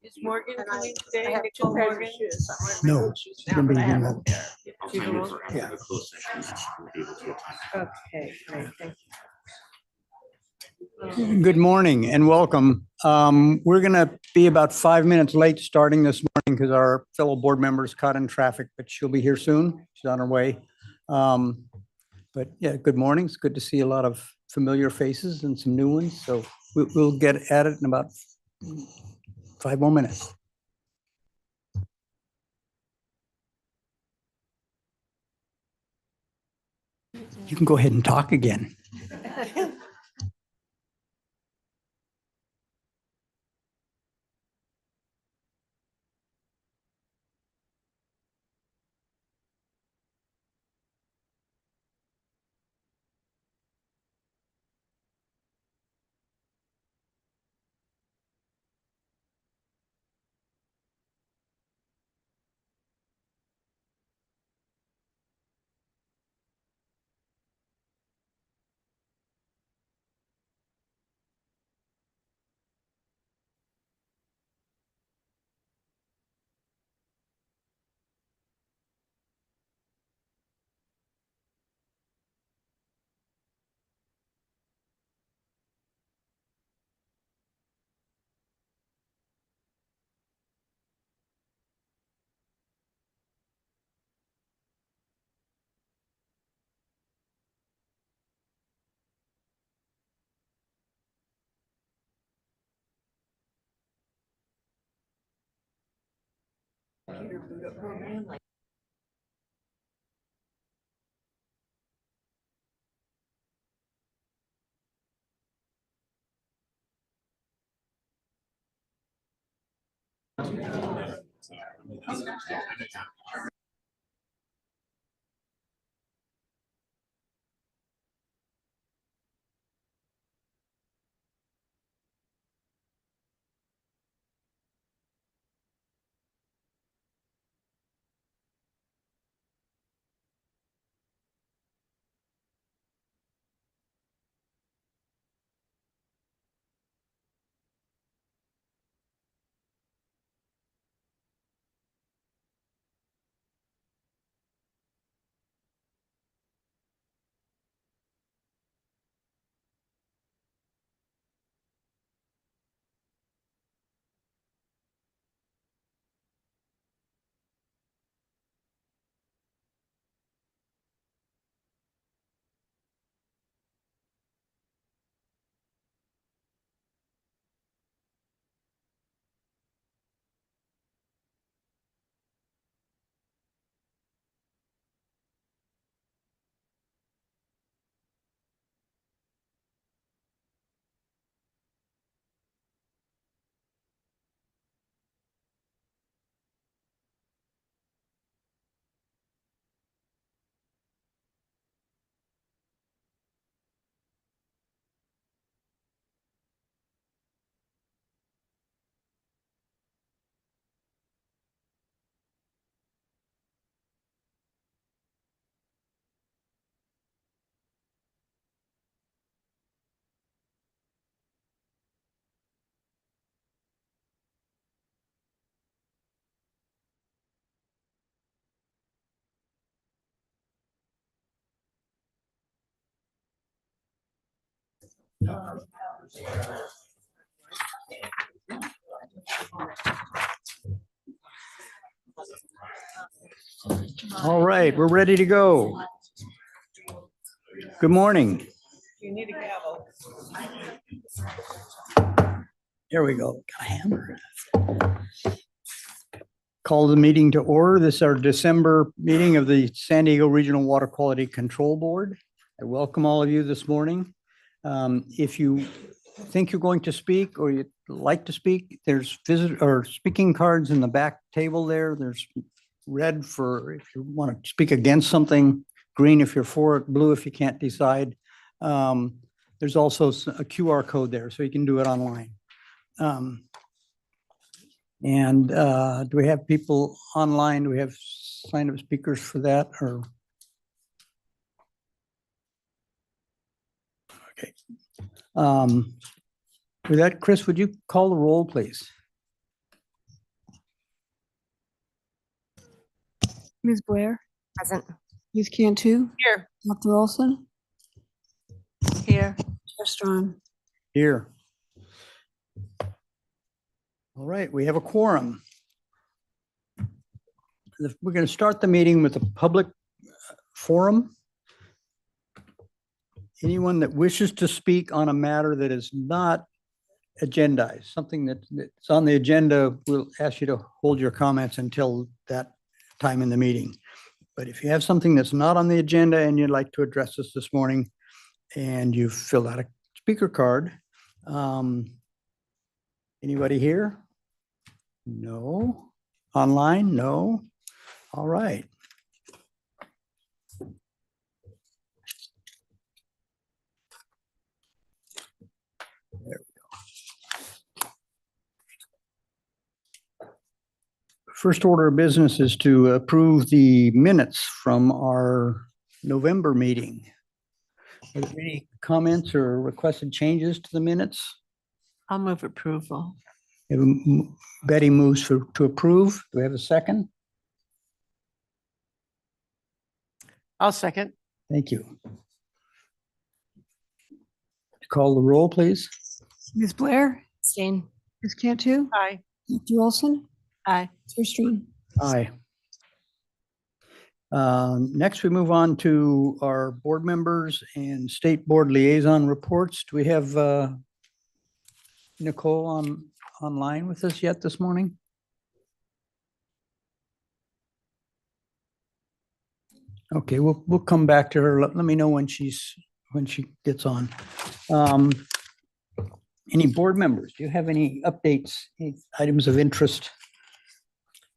Is Morgan coming today? I have Nicole two pairs Morgan? of shoes. No, she's gonna be remote. She's remote? Yeah. Okay, great, thank Good morning and welcome. We're gonna be about 5 minutes late starting this morning because our fellow board member is caught in traffic, but she'll be here soon. She's on her way. But yeah, good morning. It's good to see a lot of familiar faces and some new ones. So we'll get at it in about 5 more minutes. You can go ahead and talk again. All right, we're ready to go. Good morning. you need a gavel. There we go. Got a hammer. Call the meeting to order. This is our December meeting of the San Diego Regional Water Quality Control Board. I welcome all of you this morning. If you think you're going to speak or you'd like to speak, there's speaking cards in the back table there. There's red for if you want to speak against something, green if you're for it, blue if you can't decide. There's also a QR code there, so you can do it online. Do we have people online? Do we have sign up speakers for that or? Okay. With that, Chris, would you call the roll, please? Ms. Blair, Present. Ms. Cantu, Here. Dr. Olson, Here. Chair Strawn. Here. All right, we have a quorum. We're going to start the meeting with a public forum. Anyone that wishes to speak on a matter that is not agendized, something that's on the agenda, we'll ask you to hold your comments until that time in the meeting. But if you have something that's not on the agenda and you'd like to address us this morning and you've filled out a speaker card, anybody here? No. Online? No. All right. There we go. First order of business is to approve the minutes from our November meeting. Are there any comments or requested changes to the minutes? I'll move approval. Betty moves to approve. Do we have a second? I'll second. Thank you. Call the roll, please. Ms. Blair, Abstain. Ms. Cantu, Aye. Dr. Olson, Aye. Chair Strawn. Aye. Next, we move on to our board members and state board liaison reports. Do we have Nicole online with us yet this morning? Okay, we'll come back to her. Let me know when she gets on. Any board members? Do you have any updates, any items of interest?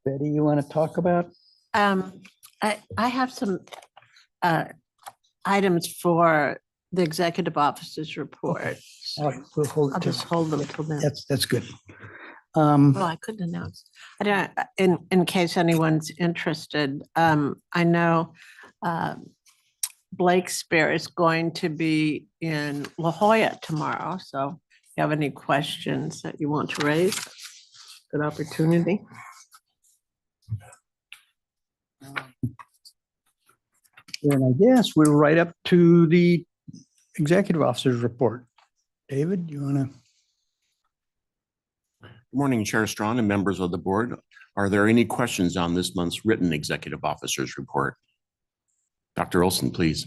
Betty, you want to talk about? I have some items for the executive officer's report. All right, we'll hold I'll it. just hold them till then. That's good. Well, I couldn't announce. I don't, in case anyone's interested, I know Blake Spear is going to be in La Jolla tomorrow. So if you have any questions that you want to raise, good opportunity. And I guess we're right up to the executive officer's report. David, you want to? Good morning, Chair Strawn and members of the board. Are there any questions on this month's written executive officer's report? Dr. Olson, please.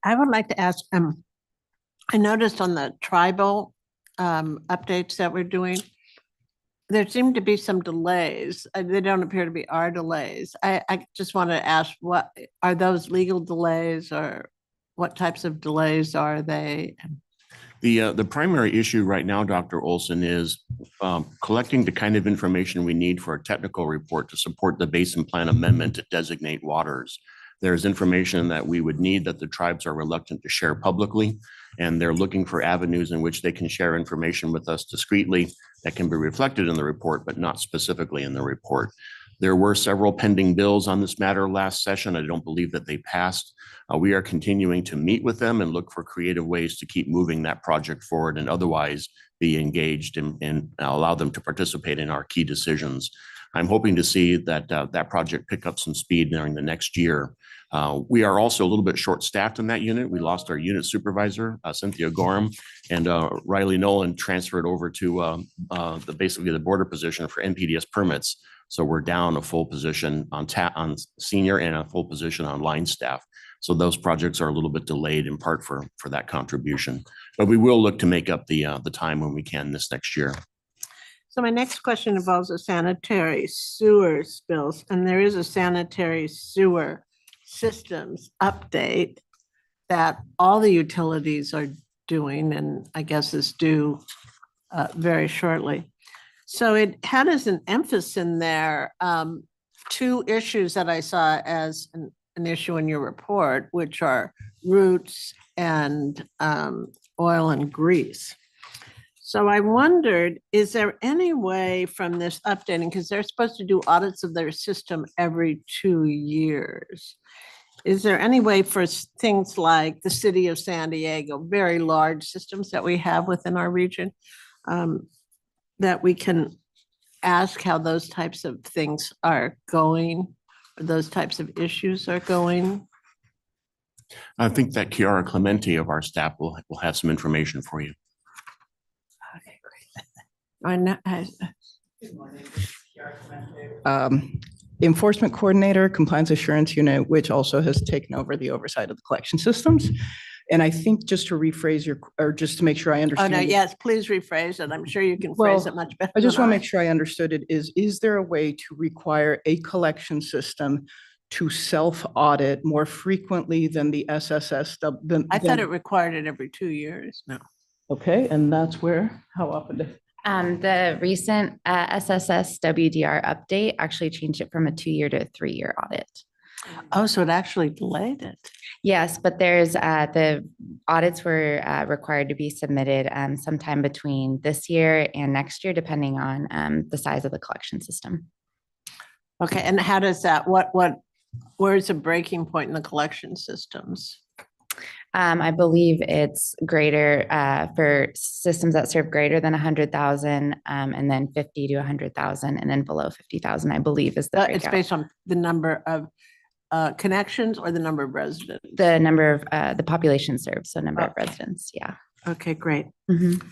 I would like to ask, I noticed on the tribal updates that we're doing, there seem to be some delays. They don't appear to be our delays. I just want to ask, what are those legal delays, or what types of delays are they? The primary issue right now, Dr. Olson, is collecting the kind of information we need for a technical report to support the basin plan amendment to designate waters. There's information that we would need that the tribes are reluctant to share publicly, and they're looking for avenues in which they can share information with us discreetly that can be reflected in the report, but not specifically in the report. There were several pending bills on this matter last session. I don't believe that they passed. We are continuing to meet with them and look for creative ways to keep moving that project forward and otherwise be engaged and allow them to participate in our key decisions. I'm hoping to see that that project pick up some speed during the next year. We are also a little bit short-staffed in that unit. We lost our unit supervisor, Cynthia Gorham, and Riley Nolan transferred over to basically the border position for NPDES permits. So we're down a full position on senior and a full position on line staff. So those projects are a little bit delayed in part for that contribution. But we will look to make up the time when we can this next year. So my next question involves the sanitary sewer spills, and there is a sanitary sewer systems update that all the utilities are doing, and I guess is due very shortly. So it had as an emphasis in there two issues that I saw as an issue in your report, which are roots and oil and grease. So I wondered, is there any way from this updating, because they're supposed to do audits of their system every 2 years. Is there any way for things like the city of San Diego, very large systems that we have within our region, that we can ask how those types of things are going? those types of issues are going? I think that Kiara Clementi of our staff will have some information for you. Okay, great. I know, Enforcement Coordinator, Compliance Assurance Unit, which also has taken over the oversight of the collection systems. And I think just to rephrase or just to make sure I oh, understand. no, it, yes, please rephrase it. I'm sure you can phrase Well, it much better. I just than want to make sure I understood it. Is there a way to require a collection system to self-audit more frequently than the SSS? I thought it required it every 2 years. No. Okay, and that's where, how often? The recent SSS WDR update actually changed it from a 2-year to a 3-year audit. Oh, so it actually delayed it. Yes, but there's the audits were required to be submitted sometime between this year and next year, depending on the size of the collection system. Okay, and how does that, where's the breaking point in the collection systems? I believe it's greater for systems that serve greater than 100,000 and then 50 to 100,000 and then below 50,000, I believe is the It's breakout. based on the number of connections or the number of residents? The number of the population served, so number of residents. Yeah. Okay, great. Mhm.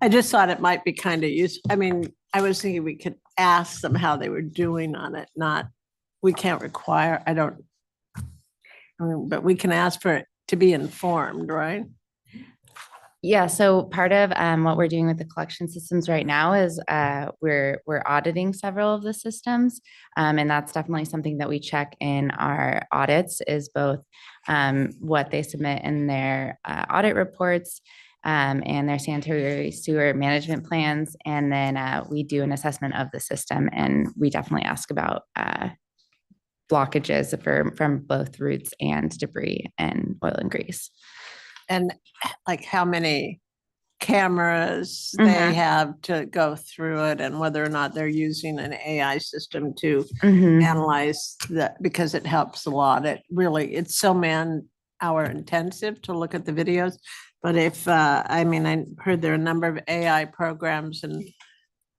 I just thought it might be kind of useful. I mean, I was thinking we could ask them how they were doing on it, we can't require, but we can ask for it to be informed, right? Yeah, so part of what we're doing with the collection systems right now is we're auditing several of the systems. And that's definitely something that we check in our audits is both what they submit in their audit reports and their sanitary sewer management plans. And then we do an assessment of the system and we definitely ask about blockages from both roots and debris and oil and grease. And like how many cameras they Mhm. have to go through it and whether or not they're using an AI system to Mhm. analyze that, because it helps a lot. It's so man-hour intensive to look at the videos. But if, I heard there are a number of AI programs and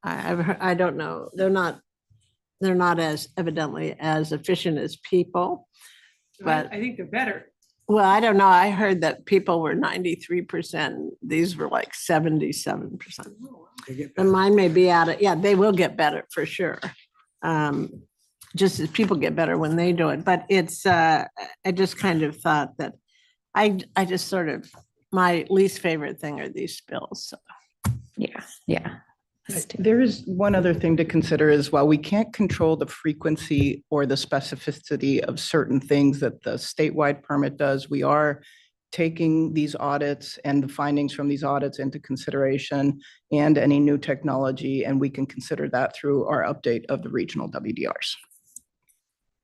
I don't know, they're not as evidently as efficient as people. But I think they're better. well, I don't know. I heard that people were 93%. These were like 77%. And mine may be out of, yeah, they will get better for sure. Just as people get better when they do it. But it's, I just kind of thought that I just sort of, my least favorite thing are these spills. So. Yeah. There is one other thing to consider as well. We can't control the frequency or the specificity of certain things that the statewide permit does. We are taking these audits and the findings from these audits into consideration and any new technology, and we can consider that through our update of the regional WDRs.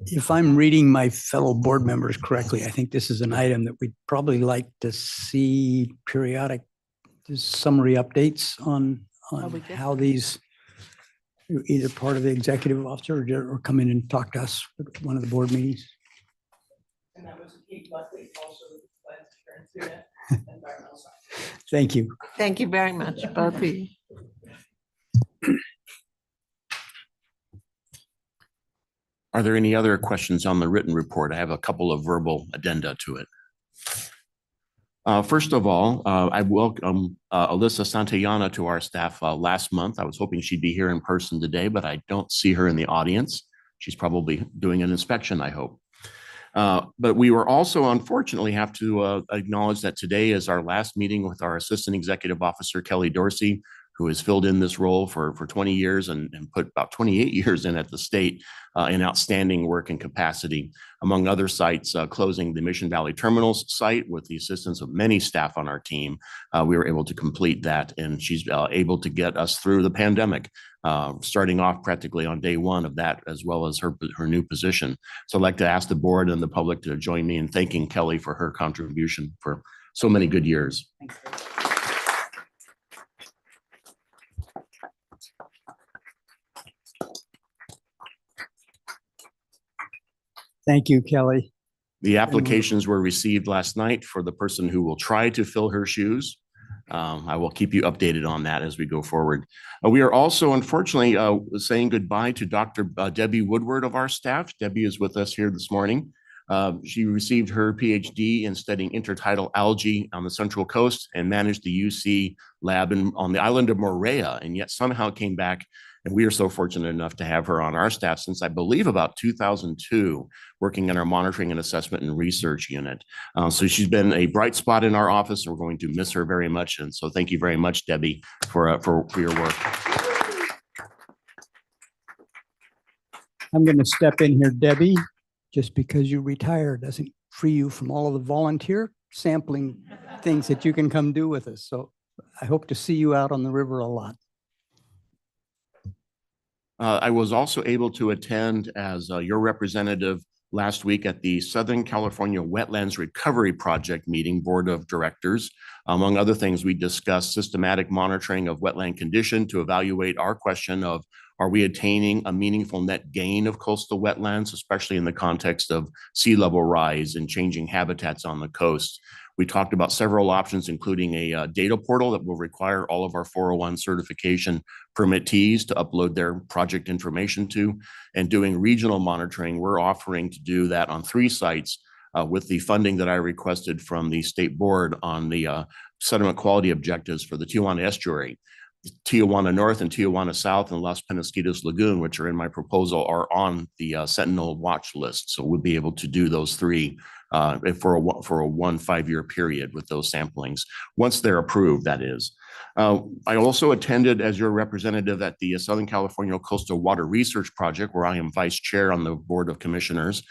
If I'm reading my fellow board members correctly, I think this is an item that we'd probably like to see periodic summary updates on we get how these, either part of the executive officer or come in and talk to us at one of the board meetings. And that was Kate Buckley, also environmental science. Thank you. Thank you very much, both of you. Are there any other questions on the written report? I have a couple of verbal addenda to it. First of all, I welcome Alyssa Santayana to our staff last month. I was hoping she'd be here in person today, but I don't see her in the audience. She's probably doing an inspection, I hope. But we were also unfortunately have to acknowledge that today is our last meeting with our Assistant Executive Officer, Kelly Dorsey, who has filled in this role for 20 years and put about 28 years in at the state in outstanding work and capacity. Among other sites, closing the Mission Valley Terminals site with the assistance of many staff on our team, we were able to complete that, and she's able to get us through the pandemic, starting off practically on day one of that, as well as her new position. So I'd like to ask the board and the public to join me in thanking Kelly for her contribution for so many good years. Thank you, Kelly. The applications were received last night for the person who will try to fill her shoes. I will keep you updated on that as we go forward. We are also unfortunately saying goodbye to Dr. Debbie Woodward of our staff. Debbie is with us here this morning. She received her PhD in studying intertidal algae on the Central Coast and managed the UC lab on the island of Moorea, and yet somehow came back. And we are so fortunate enough to have her on our staff since I believe about 2002, working in our monitoring and assessment and research unit. So she's been a bright spot in our office, and we're going to miss her very much. And so thank you very much, Debbie, for your work. I'm going to step in here, Debbie. Just because you retire doesn't free you from all of the volunteer sampling things that you can come do with us. So I hope to see you out on the river a lot. I was also able to attend as your representative last week at the Southern California Wetlands Recovery Project meeting, Board of Directors. Among other things, we discussed systematic monitoring of wetland condition to evaluate our question of, are we attaining a meaningful net gain of coastal wetlands, especially in the context of sea level rise and changing habitats on the coast? We talked about several options, including a data portal that will require all of our 401 certification permittees to upload their project information to, and doing regional monitoring. We're offering to do that on 3 sites with the funding that I requested from the state board on the sediment quality objectives for the Tijuana estuary. Tijuana North and Tijuana South and Las Penasquitas Lagoon, which are in my proposal, are on the Sentinel watch list. So we'll be able to do those 3 for a 5-year period with those samplings, once they're approved, that is. I also attended as your representative at the Southern California Coastal Water Research Project, where I am vice chair on the Board of Commissioners.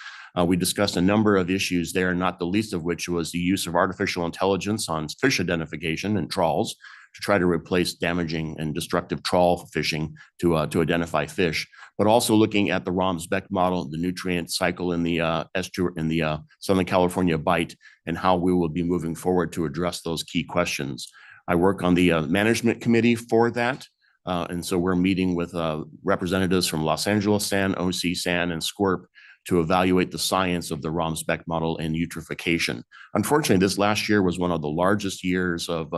We discussed a number of issues there, not the least of which was the use of artificial intelligence on fish identification and trawls to try to replace damaging and destructive trawl fishing to identify fish, but also looking at the Romsbeck model, the nutrient cycle in the Southern California Bight, and how we will be moving forward to address those key questions. I work on the management committee for that. And so we're meeting with representatives from Los Angeles SAN, OC SAN, and SCWRP to evaluate the science of the Romsbeck model and eutrophication. Unfortunately, this last year was one of the largest years of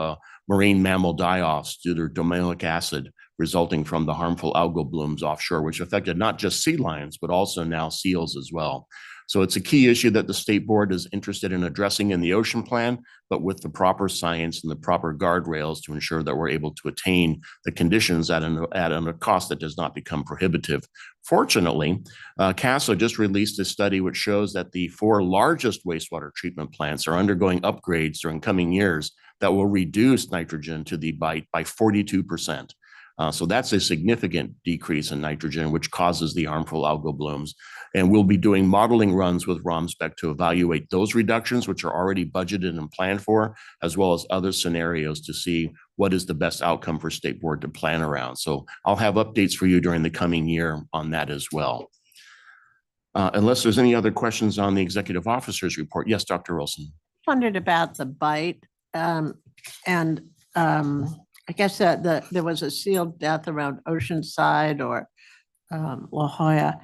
marine mammal die-offs due to domainic acid resulting from the harmful algal blooms offshore, which affected not just sea lions, but also now seals as well. So it's a key issue that the state board is interested in addressing in the ocean plan, but with the proper science and the proper guardrails to ensure that we're able to attain the conditions at a cost that does not become prohibitive. Fortunately, CASA just released a study which shows that the 4 largest wastewater treatment plants are undergoing upgrades during coming years that will reduce nitrogen to the Bight by 42%. So that's a significant decrease in nitrogen, which causes the harmful algal blooms. And we'll be doing modeling runs with Romsbeck to evaluate those reductions, which are already budgeted and planned for, as well as other scenarios to see what is the best outcome for state board to plan around. So I'll have updates for you during the coming year on that as well. Unless there's any other questions on the executive officer's report. Yes, Dr. Olson. Wondered about the Bight, I guess that there was a sealed death around Oceanside or La Jolla.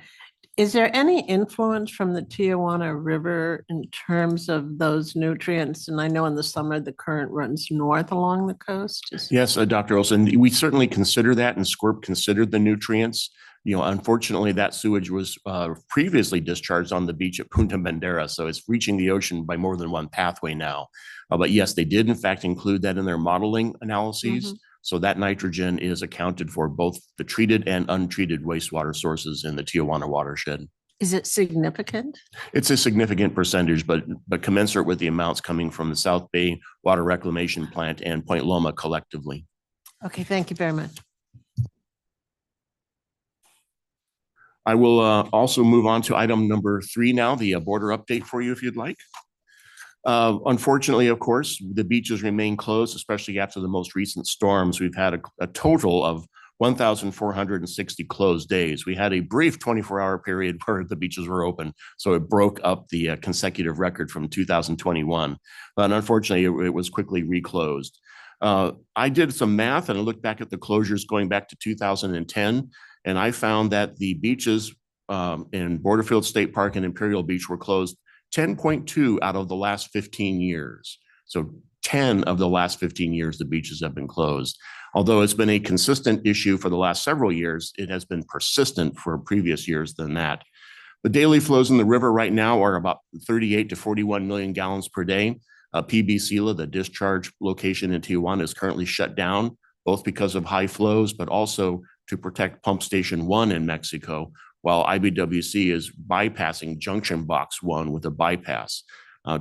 Is there any influence from the Tijuana River in terms of those nutrients? And I know in the summer, the current runs north along the coast. Yes, Dr. Olson, we certainly consider that, and SCWRP considered the nutrients. You know, unfortunately, that sewage was previously discharged on the beach at Punta Bandera, so it's reaching the ocean by more than one pathway now. But yes, they did in fact include that in their modeling analyses. Mm-hmm. So that nitrogen is accounted for both the treated and untreated wastewater sources in the Tijuana watershed. Is it significant? It's a significant percentage, but commensurate with the amounts coming from the South Bay Water Reclamation Plant and Point Loma collectively. Okay, thank you very much. I will also move on to item number 3 now, the border update for you if you'd like. Unfortunately, of course, the beaches remain closed, especially after the most recent storms. We've had a total of 1,460 closed days. We had a brief 24-hour period where the beaches were open, so it broke up the consecutive record from 2021. But unfortunately, it was quickly reclosed. I did some math and I looked back at the closures going back to 2010, and I found that the beaches in Borderfield State Park and Imperial Beach were closed 10.2 out of the last 15 years. So 10 of the last 15 years, the beaches have been closed. Although it's been a consistent issue for the last several years, it has been persistent for previous years than that. The daily flows in the river right now are about 38 to 41 million gallons per day. PB Sila, the discharge location in Tijuana, is currently shut down, both because of high flows, but also to protect Pump Station 1 in Mexico, while IBWC is bypassing Junction Box 1 with a bypass.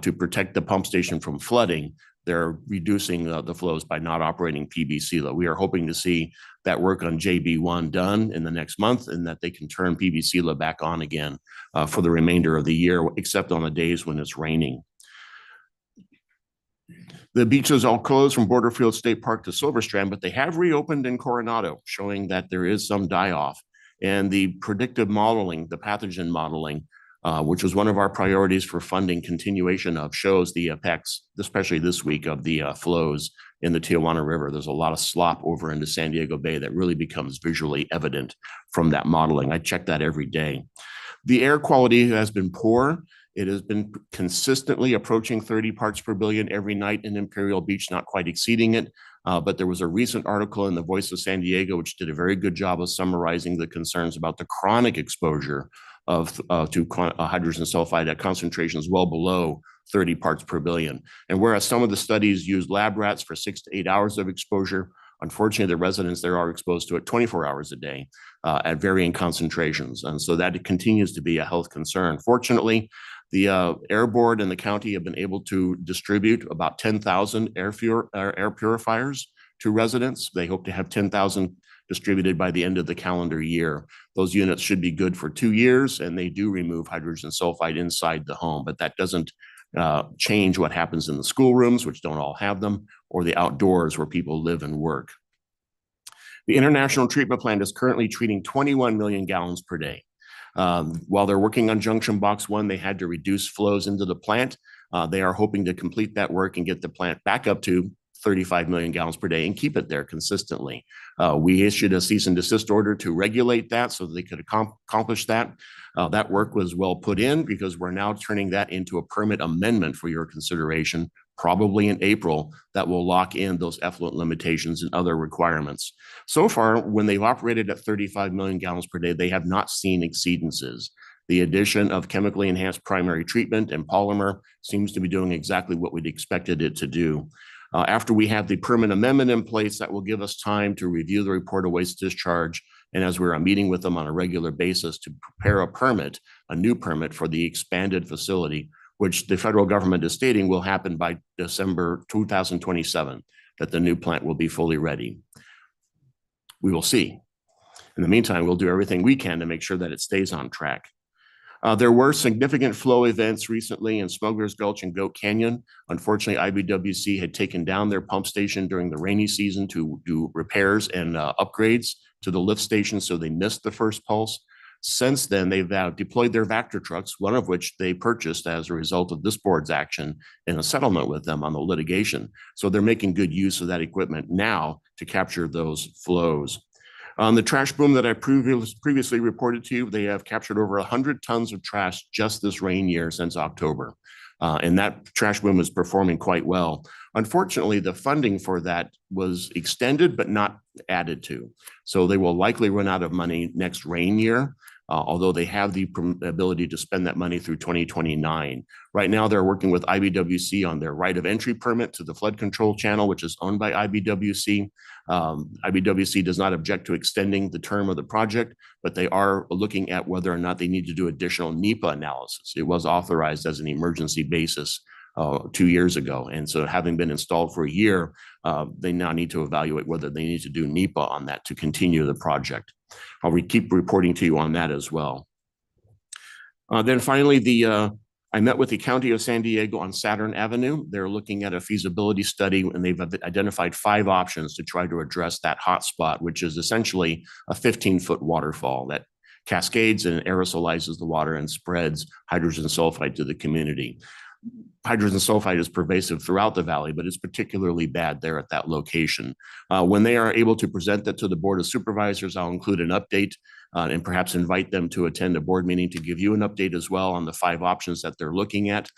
To protect the pump station from flooding, they're reducing the flows by not operating PB Sila. We are hoping to see that work on JB1 done in the next month and that they can turn PB Sila back on again for the remainder of the year, except on the days when it's raining. The beaches all closed from Borderfield State Park to Silver Strand, but they have reopened in Coronado, showing that there is some die-off. And the predictive modeling, the pathogen modeling, which was one of our priorities for funding continuation of, shows the effects, especially this week, of the flows in the Tijuana River. There's a lot of slop over into San Diego Bay that really becomes visually evident from that modeling. I check that every day. The air quality has been poor. It has been consistently approaching 30 parts per billion every night in Imperial Beach, not quite exceeding it. But there was a recent article in the Voice of San Diego, which did a very good job of summarizing the concerns about the chronic exposure to hydrogen sulfide at concentrations well below 30 parts per billion. And whereas some of the studies used lab rats for 6 to 8 hours of exposure, unfortunately, the residents there are exposed to it 24 hours a day at varying concentrations. And so that continues to be a health concern. Fortunately, the Air Board and the county have been able to distribute about 10,000 air purifiers to residents. They hope to have 10,000 distributed by the end of the calendar year. Those units should be good for 2 years, and they do remove hydrogen sulfide inside the home, but that doesn't change what happens in the schoolrooms, which don't all have them, or the outdoors where people live and work. The International Treatment Plant is currently treating 21 million gallons per day. While they're working on Junction Box 1, they had to reduce flows into the plant. They are hoping to complete that work and get the plant back up to 35 million gallons per day and keep it there consistently. We issued a cease and desist order to regulate that so that they could accomplish that. That work was well put in because we're now turning that into a permit amendment for your consideration, probably in April, that will lock in those effluent limitations and other requirements. So far, when they've operated at 35 million gallons per day, they have not seen exceedances. The addition of chemically enhanced primary treatment and polymer seems to be doing exactly what we'd expected it to do. After we have the permit amendment in place, that will give us time to review the report of waste discharge. And as we're meeting with them on a regular basis to prepare a permit, a new permit for the expanded facility, which the federal government is stating will happen by December 2027, that the new plant will be fully ready. We will see. In the meantime, we'll do everything we can to make sure that it stays on track. There were significant flow events recently in Smuggler's Gulch and Goat Canyon. Unfortunately, IBWC had taken down their pump station during the rainy season to do repairs and upgrades to the lift station, so they missed the first pulse. Since then, they've deployed their Vector trucks, one of which they purchased as a result of this board's action in a settlement with them on the litigation. So they're making good use of that equipment now to capture those flows. On the trash boom that I previously reported to you, they have captured over 100 tons of trash just this rain year since October. And that trash boom is performing quite well. Unfortunately, the funding for that was extended but not added to. So they will likely run out of money next rain year, although they have the ability to spend that money through 2029. Right now, they're working with IBWC on their right of entry permit to the flood control channel, which is owned by IBWC. IBWC does not object to extending the term of the project, but they are looking at whether or not they need to do additional NEPA analysis. It was authorized as an emergency basis 2 years ago. And so having been installed for a year, they now need to evaluate whether they need to do NEPA on that to continue the project. I'll keep reporting to you on that as well. Then finally, I met with the County of San Diego on Saturn Avenue. They're looking at a feasibility study, and they've identified 5 options to try to address that hot spot, which is essentially a 15-foot waterfall that cascades and aerosolizes the water and spreads hydrogen sulfide to the community. Hydrogen sulfide is pervasive throughout the valley, but it's particularly bad there at that location. When they are able to present that to the Board of Supervisors, I'll include an update and perhaps invite them to attend a board meeting to give you an update as well on the 5 options that they're looking at.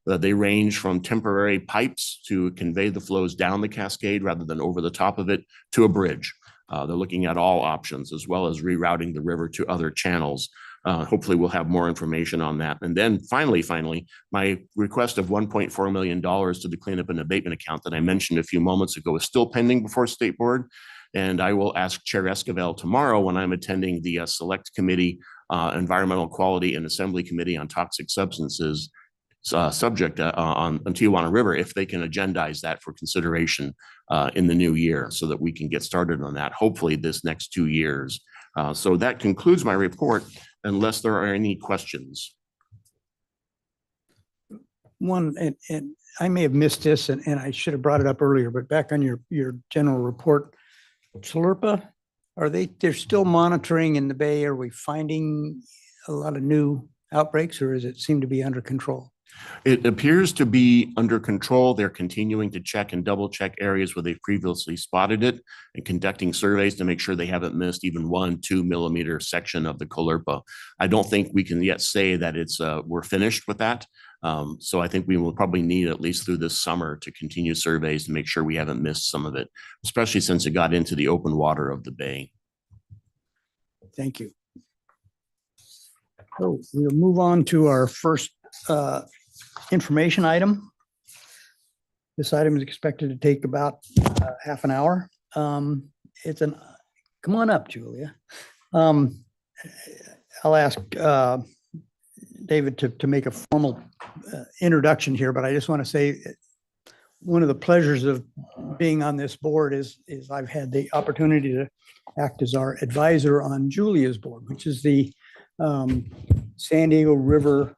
They range from temporary pipes to convey the flows down the cascade rather than over the top of it to a bridge. They're looking at all options as well as rerouting the river to other channels. Hopefully we'll have more information on that. And then finally, my request of $1.4 million to the cleanup and abatement account that I mentioned a few moments ago is still pending before State Board. And I will ask Chair Esquivel tomorrow when I'm attending the Select Committee, Environmental Quality and Assembly Committee on Toxic Substances subject on Tijuana River, if they can agendize that for consideration in the new year so that we can get started on that, hopefully this next 2 years. So that concludes my report, unless there are any questions. One, and I may have missed this, and I should have brought it up earlier, but back on your general report, CLRPA, they're still monitoring in the Bay? Are we finding a lot of new outbreaks, or does it seem to be under control? It appears to be under control. They're continuing to check and double check areas where they've previously spotted it and conducting surveys to make sure they haven't missed even 1-2 millimeter section of the CLRPA. I don't think we can yet say that we're finished with that. So I think we will probably need at least through this summer to continue surveys to make sure we haven't missed some of it, especially since it got into the open water of the Bay. Thank you. So we'll move on to our first information item. This item is expected to take about half an hour. Come on up, Julia. I'll ask David to make a formal introduction here, but I just want to say one of the pleasures of being on this board is I've had the opportunity to act as our advisor on Julia's board, which is the San Diego River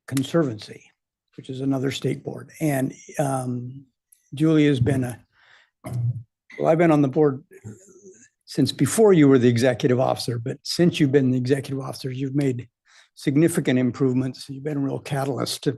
Conservancy, which is another state board. And Julia's been I've been on the board since before you were the executive officer, but since you've been the executive officer, you've made significant improvements. You've been a real catalyst to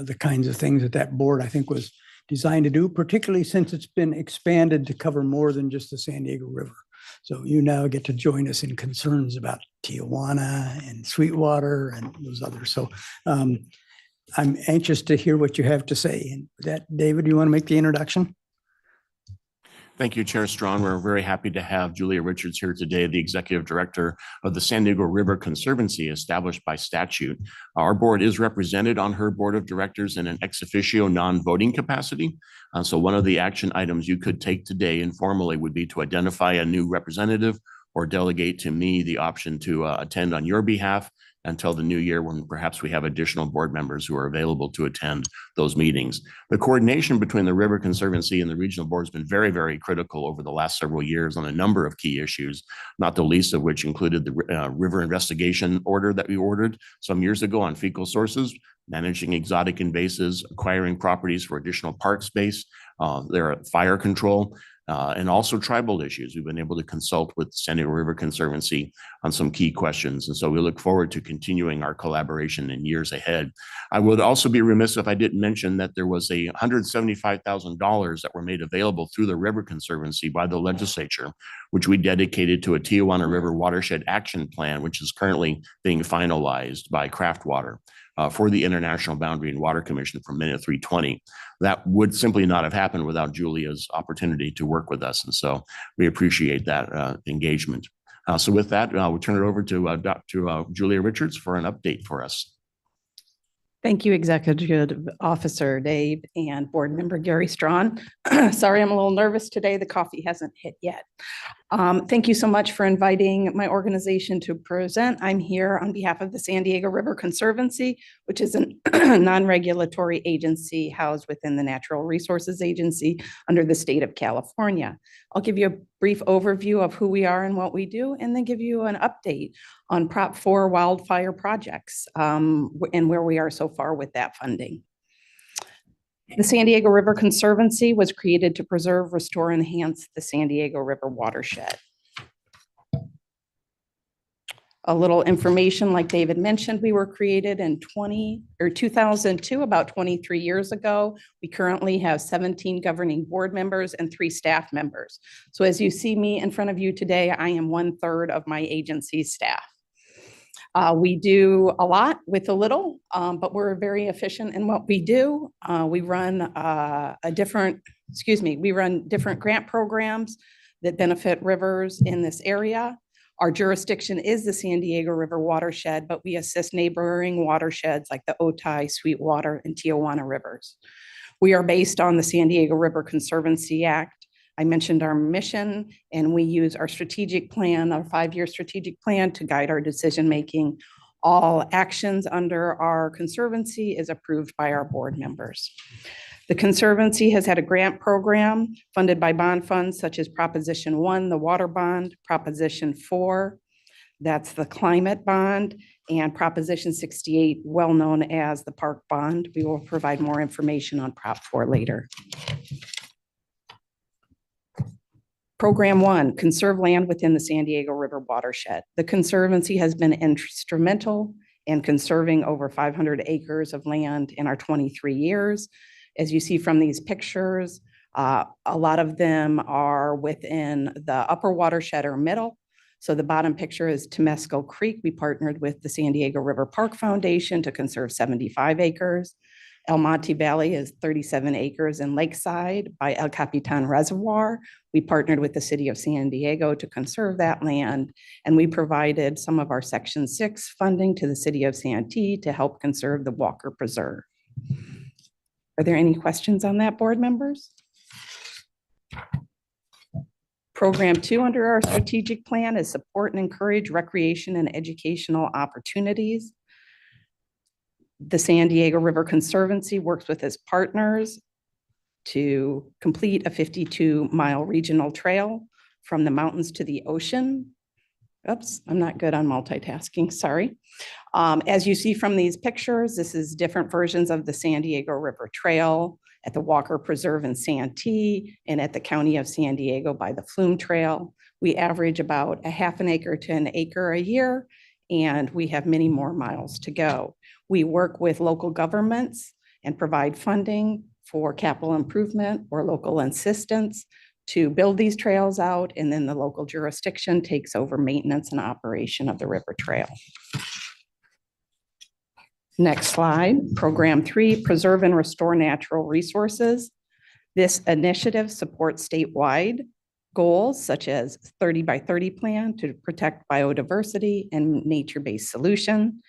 the kinds of things that board, I think, was designed to do, particularly since it's been expanded to cover more than just the San Diego River. So you now get to join us in concerns about Tijuana and Sweetwater and those others. So I'm anxious to hear what you have to say. And with that, David, you want to make the introduction? Thank you, Chair Strawn. We're very happy to have Julia Richards here today, the Executive Director of the San Diego River Conservancy, established by statute. Our board is represented on her board of directors in an ex officio non-voting capacity. So one of the action items you could take today informally would be to identify a new representative or delegate to me the option to attend on your behalf until the new year, when perhaps we have additional board members who are available to attend those meetings. The coordination between the River Conservancy and the regional board has been very, very critical over the last several years on a number of key issues, not the least of which included the river investigation order that we ordered some years ago on fecal sources, managing exotic invasives, acquiring properties for additional park space, there are fire control, and also tribal issues. We've been able to consult with San Diego River Conservancy on some key questions. And so we look forward to continuing our collaboration in years ahead. I would also be remiss if I didn't mention that there was $175,000 that were made available through the River Conservancy by the legislature, which we dedicated to a Tijuana River Watershed Action Plan, which is currently being finalized by Craftwater for the International Boundary and Water Commission for Minute 320. That would simply not have happened without Julia's opportunity to work with us. And so we appreciate that engagement. So with that, we'll turn it over to Julia Richards for an update for us. Thank you, Executive Officer Dave and Board Member Gary Strawn. Sorry, I'm a little nervous today. The coffee hasn't hit yet. Thank you so much for inviting my organization to present. I'm here on behalf of the San Diego River Conservancy, which is a non-regulatory agency housed within the Natural Resources Agency under the state of California. I'll give you a brief overview of who we are and what we do, and then give you an update on Prop 4 wildfire projects and where we are so far with that funding. The San Diego River Conservancy was created to preserve, restore, and enhance the San Diego River watershed. A little information, like David mentioned, we were created in 2002, about 23 years ago. We currently have 17 governing board members and 3 staff members. So as you see me in front of you today, I am 1/3 of my agency's staff. We do a lot with a little, but we're very efficient in what we do. We run we run different grant programs that benefit rivers in this area. Our jurisdiction is the San Diego River watershed, but we assist neighboring watersheds like the Otay, Sweetwater, and Tijuana rivers. We are based on the San Diego River Conservancy Act. I mentioned our mission, and we use our strategic plan, our 5-year strategic plan, to guide our decision-making. All actions under our conservancy is approved by our board members. The Conservancy has had a grant program funded by bond funds such as Proposition 1, the water bond, Proposition 4, that's the climate bond, and Proposition 68, well known as the park bond. We will provide more information on Prop 4 later. Program 1, conserve land within the San Diego River watershed. The Conservancy has been instrumental in conserving over 500 acres of land in our 23 years. As you see from these pictures, a lot of them are within the upper watershed or middle. So the bottom picture is Temescal Creek. We partnered with the San Diego River Park Foundation to conserve 75 acres. El Monte Valley is 37 acres in Lakeside by El Capitan Reservoir. We partnered with the city of San Diego to conserve that land, and we provided some of our Section 6 funding to the city of Santee to help conserve the Walker Preserve. Are there any questions on that, board members? Program 2 under our strategic plan is support and encourage recreation and educational opportunities. The San Diego River Conservancy works with its partners to complete a 52-mile regional trail from the mountains to the ocean. Oops, I'm not good on multitasking, sorry. As you see from these pictures, this is different versions of the San Diego River Trail at the Walker Preserve in Santee and at the County of San Diego by the Flume Trail. We average about a half an acre to an acre a year, and we have many more miles to go. We work with local governments and provide funding for capital improvement or local assistance to build these trails out, and then the local jurisdiction takes over maintenance and operation of the river trail. Next slide, Program 3, preserve and restore natural resources. This initiative supports statewide goals such as 30 by 30 plan to protect biodiversity and nature-based solution.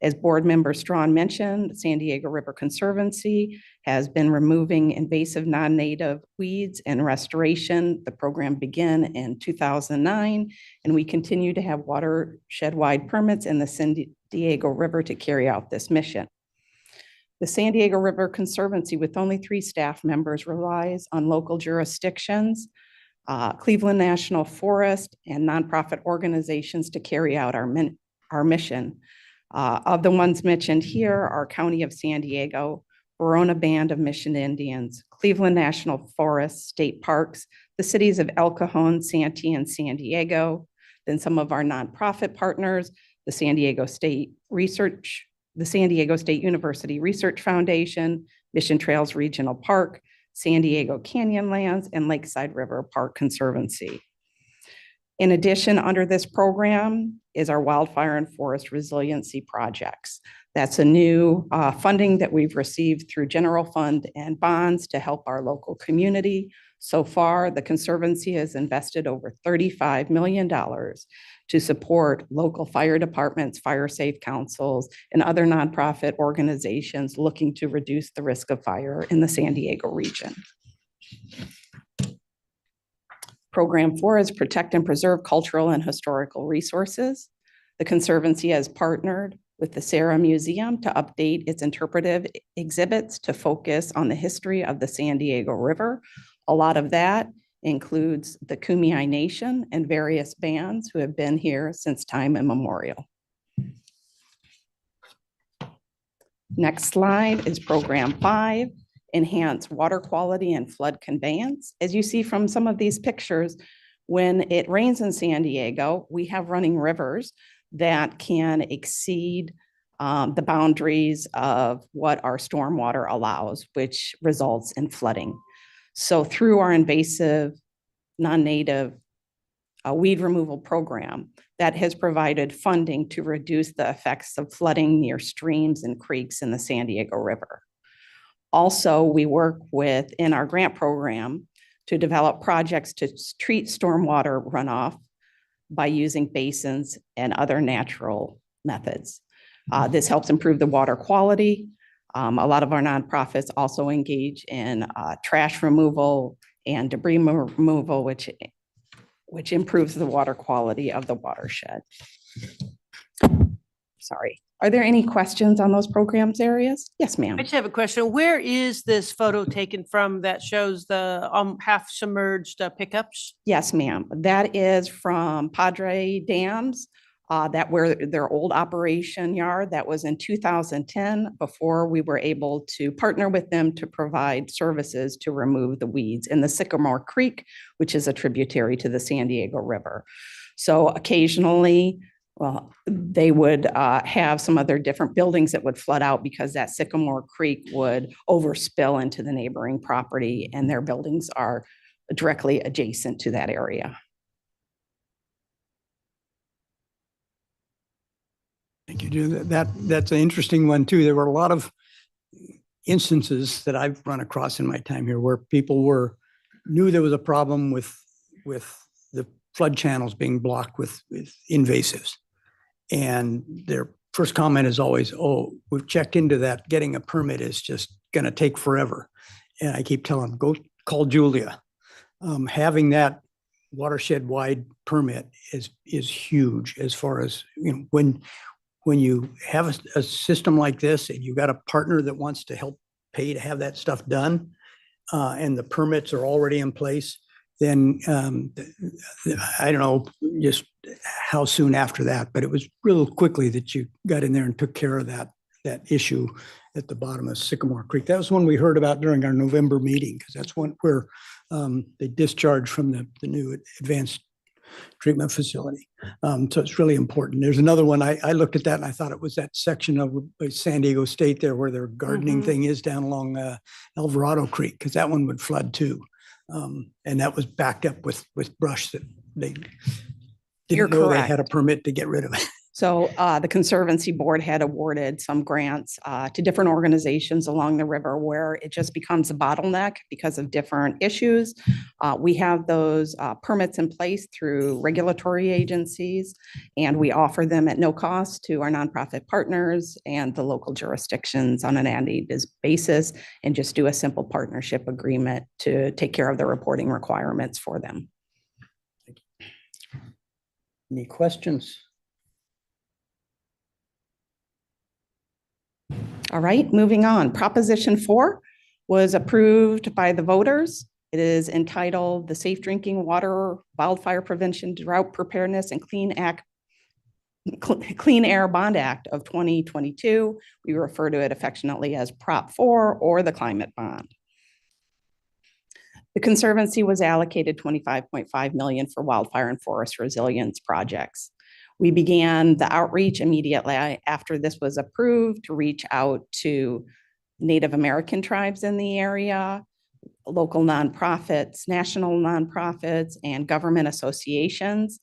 As board member Strawn mentioned, San Diego River Conservancy has been removing invasive non-native weeds and restoration. The program began in 2009, and we continue to have watershed-wide permits in the San Diego River to carry out this mission. The San Diego River Conservancy, with only 3 staff members, relies on local jurisdictions, Cleveland National Forest, and nonprofit organizations to carry out our mission. Of the ones mentioned here are County of San Diego, Verona Band of Mission Indians, Cleveland National Forest, state parks, the cities of El Cajon, Santee, and San Diego. Then some of our nonprofit partners, the San Diego State University Research Foundation, Mission Trails Regional Park, San Diego Canyonlands, and Lakeside River Park Conservancy. In addition, under this program is our wildfire and forest resiliency projects. That's a new funding that we've received through general fund and bonds to help our local community. So far, the Conservancy has invested over $35 million to support local fire departments, fire safe councils, and other nonprofit organizations looking to reduce the risk of fire in the San Diego region. Program 4 is protect and preserve cultural and historical resources. The Conservancy has partnered with the Serra Museum to update its interpretive exhibits to focus on the history of the San Diego River. A lot of that includes the Kumeyaay Nation and various bands who have been here since time immemorial. Next slide is Program 5. Enhance water quality and flood conveyance. As you see from some of these pictures, when it rains in San Diego, we have running rivers that can exceed the boundaries of what our stormwater allows, which results in flooding. So through our invasive non-native weed removal program that has provided funding to reduce the effects of flooding near streams and creeks in the San Diego River. Also, we work in our grant program to develop projects to treat stormwater runoff by using basins and other natural methods. This helps improve the water quality. A lot of our nonprofits also engage in trash removal and debris removal, which improves the water quality of the watershed. Sorry. Are there any questions on those programs areas? Yes, ma'am. I just have a question. Where is this photo taken from that shows the half submerged pickups? Yes, ma'am. That is from Padre Dams, that were their old operation yard. That was in 2010, before we were able to partner with them to provide services to remove the weeds in the Sycamore Creek, which is a tributary to the San Diego River. So occasionally, they would have some other different buildings that would flood out because that Sycamore Creek would overspill into the neighboring property, and their buildings are directly adjacent to that area. Thank you, Judith. That's an interesting one too. There were a lot of instances that I've run across in my time here where people knew there was a problem with the flood channels being blocked with invasives. And their first comment is always, "Oh, we've checked into that. Getting a permit is just going to take forever." And I keep telling them, "Go call Julia." Having that watershed-wide permit is huge as far as, when you have a system like this and you've got a partner that wants to help pay to have that stuff done, and the permits are already in place, then I don't know just how soon after that, but it was real quickly that you got in there and took care of that issue at the bottom of Sycamore Creek. That was one we heard about during our November meeting, because that's where they discharged from the new advanced treatment facility. So it's really important. There's another one, I looked at that and I thought it was that section of San Diego State there where their gardening thing is down along Alvarado Creek, because that one would flood too. And that was backed up with brush that they You're didn't know they correct. had a permit to get rid of it. So the Conservancy Board had awarded some grants to different organizations along the river where it just becomes a bottleneck because of different issues. We have those permits in place through regulatory agencies, and we offer them at no cost to our nonprofit partners and the local jurisdictions on an as-needed basis, and just do a simple partnership agreement to take care of the reporting requirements for them. Any questions? All right, moving on. Proposition 4 was approved by the voters. It is entitled the Safe Drinking Water, Wildfire Prevention, Drought Preparedness, and Clean Air Bond Act of 2022. We refer to it affectionately as Prop 4 or the Climate Bond. The Conservancy was allocated $25.5 million for wildfire and forest resilience projects. We began the outreach immediately after this was approved to reach out to Native American tribes in the area, local nonprofits, national nonprofits, and government associations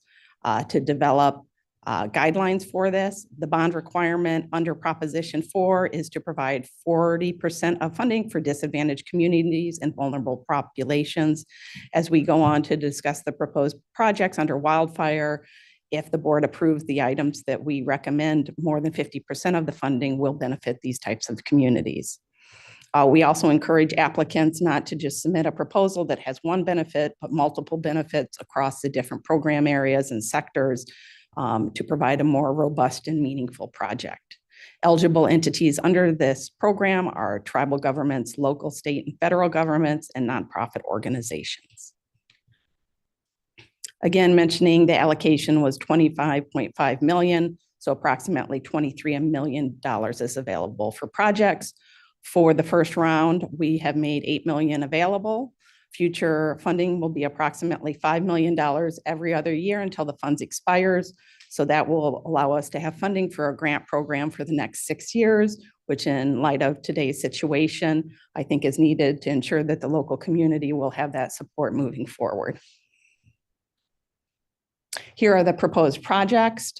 to develop guidelines for this. The bond requirement under Proposition 4 is to provide 40% of funding for disadvantaged communities and vulnerable populations. As we go on to discuss the proposed projects under wildfire, if the board approves the items that we recommend, more than 50% of the funding will benefit these types of communities. We also encourage applicants not to just submit a proposal that has one benefit, but multiple benefits across the different program areas and sectors to provide a more robust and meaningful project. Eligible entities under this program are tribal governments, local, state, and federal governments, and nonprofit organizations. Again, mentioning the allocation was $25.5 million, so approximately $23 million is available for projects. For the first round, we have made $8 million available. Future funding will be approximately $5 million every other year until the funds expires. So that will allow us to have funding for a grant program for the next 6 years, which in light of today's situation, I think is needed to ensure that the local community will have that support moving forward. Here are the proposed projects.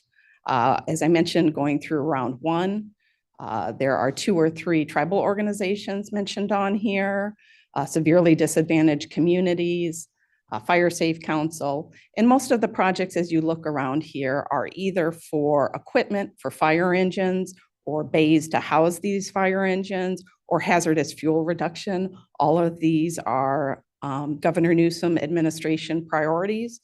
As I mentioned, going through round one, there are 2 or 3 tribal organizations mentioned on here, severely disadvantaged communities, Fire Safe Council. And most of the projects, as you look around here, are either for equipment for fire engines or bays to house these fire engines or hazardous fuel reduction. All of these are Governor Newsom administration priorities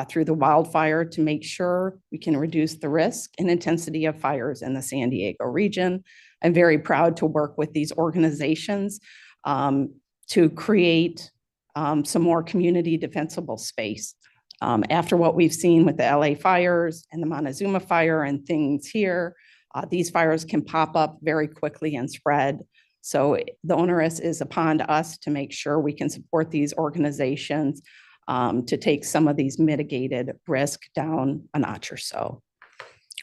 through the wildfire to make sure we can reduce the risk and intensity of fires in the San Diego region. I'm very proud to work with these organizations to create some more community defensible space. After what we've seen with the LA fires and the Montezuma fire and things here, these fires can pop up very quickly and spread. So the onus is upon us to make sure we can support these organizations to take some of these mitigated risk down a notch or so.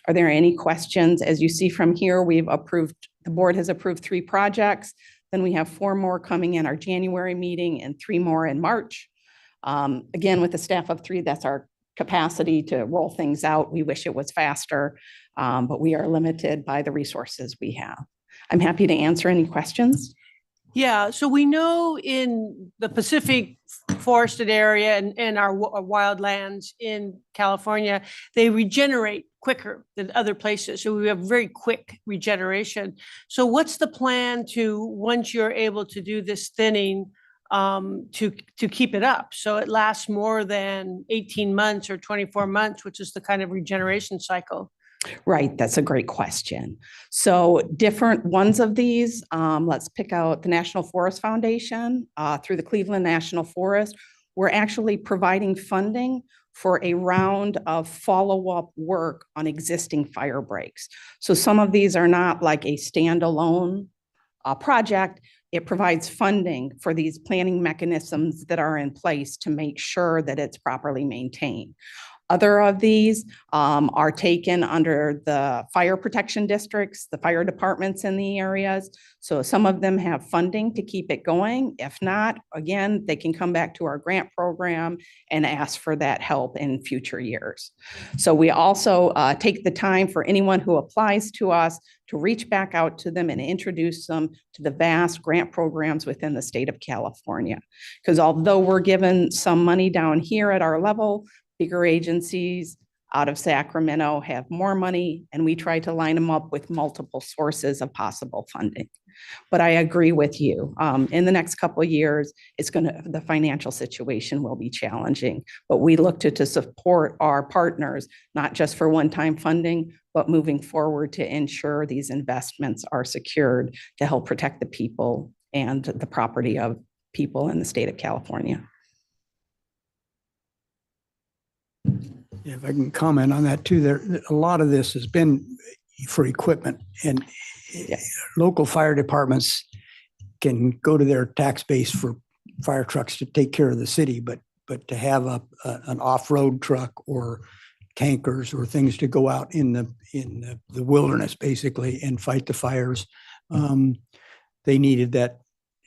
Are there any questions? As you see from here, the board has approved 3 projects. Then we have 4 more coming in our January meeting and 3 more in March. Again, with a staff of 3, that's our capacity to roll things out. We wish it was faster, but we are limited by the resources we have. I'm happy to answer any questions. Yeah, so we know in the Pacific forested area and our wildlands in California, they regenerate quicker than other places. So we have very quick regeneration. So what's the plan to, once you're able to do this thinning, to keep it up so it lasts more than 18 months or 24 months, which is the kind of regeneration cycle? Right, that's a great question. So different ones of these, let's pick out the National Forest Foundation through the Cleveland National Forest. We're actually providing funding for a round of follow-up work on existing fire breaks. So some of these are not like a standalone project. It provides funding for these planning mechanisms that are in place to make sure that it's properly maintained. Other of these are taken under the fire protection districts, the fire departments in the areas. So some of them have funding to keep it going. If not, again, they can come back to our grant program and ask for that help in future years. So we also take the time for anyone who applies to us to reach back out to them and introduce them to the vast grant programs within the state of California. Because although we're given some money down here at our level, bigger agencies out of Sacramento have more money, and we try to line them up with multiple sources of possible funding. But I agree with you. In the next couple of years, the financial situation will be challenging, but we look to support our partners, not just for one-time funding, but moving forward to ensure these investments are secured to help protect the people and the property of people in the state of California. If I can comment on that too, a lot of this has been for equipment, and local fire departments can go to their tax base for fire trucks to take care of the city, but to have an off-road truck or tankers or things to go out in the wilderness basically and fight the fires, they needed that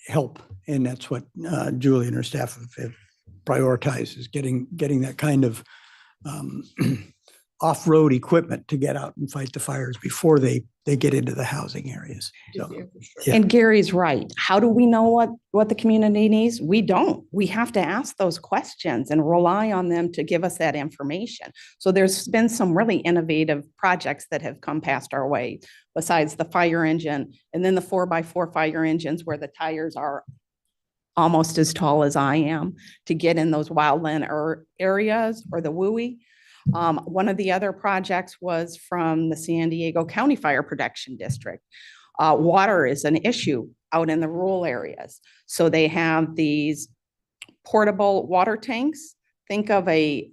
help, and that's what Julie and her staff have prioritized, is getting that kind of off-road equipment to get out and fight the fires before they get into the housing areas. So, yeah. And Gary's right. How do we know what the community needs? We don't. We have to ask those questions and rely on them to give us that information. So there's been some really innovative projects that have come past our way, besides the fire engine, and then the 4x4 fire engines where the tires are almost as tall as I am to get in those wildland areas, or the WUI. One of the other projects was from the San Diego County Fire Protection District. Water is an issue out in the rural areas. So they have these portable water tanks. Think of a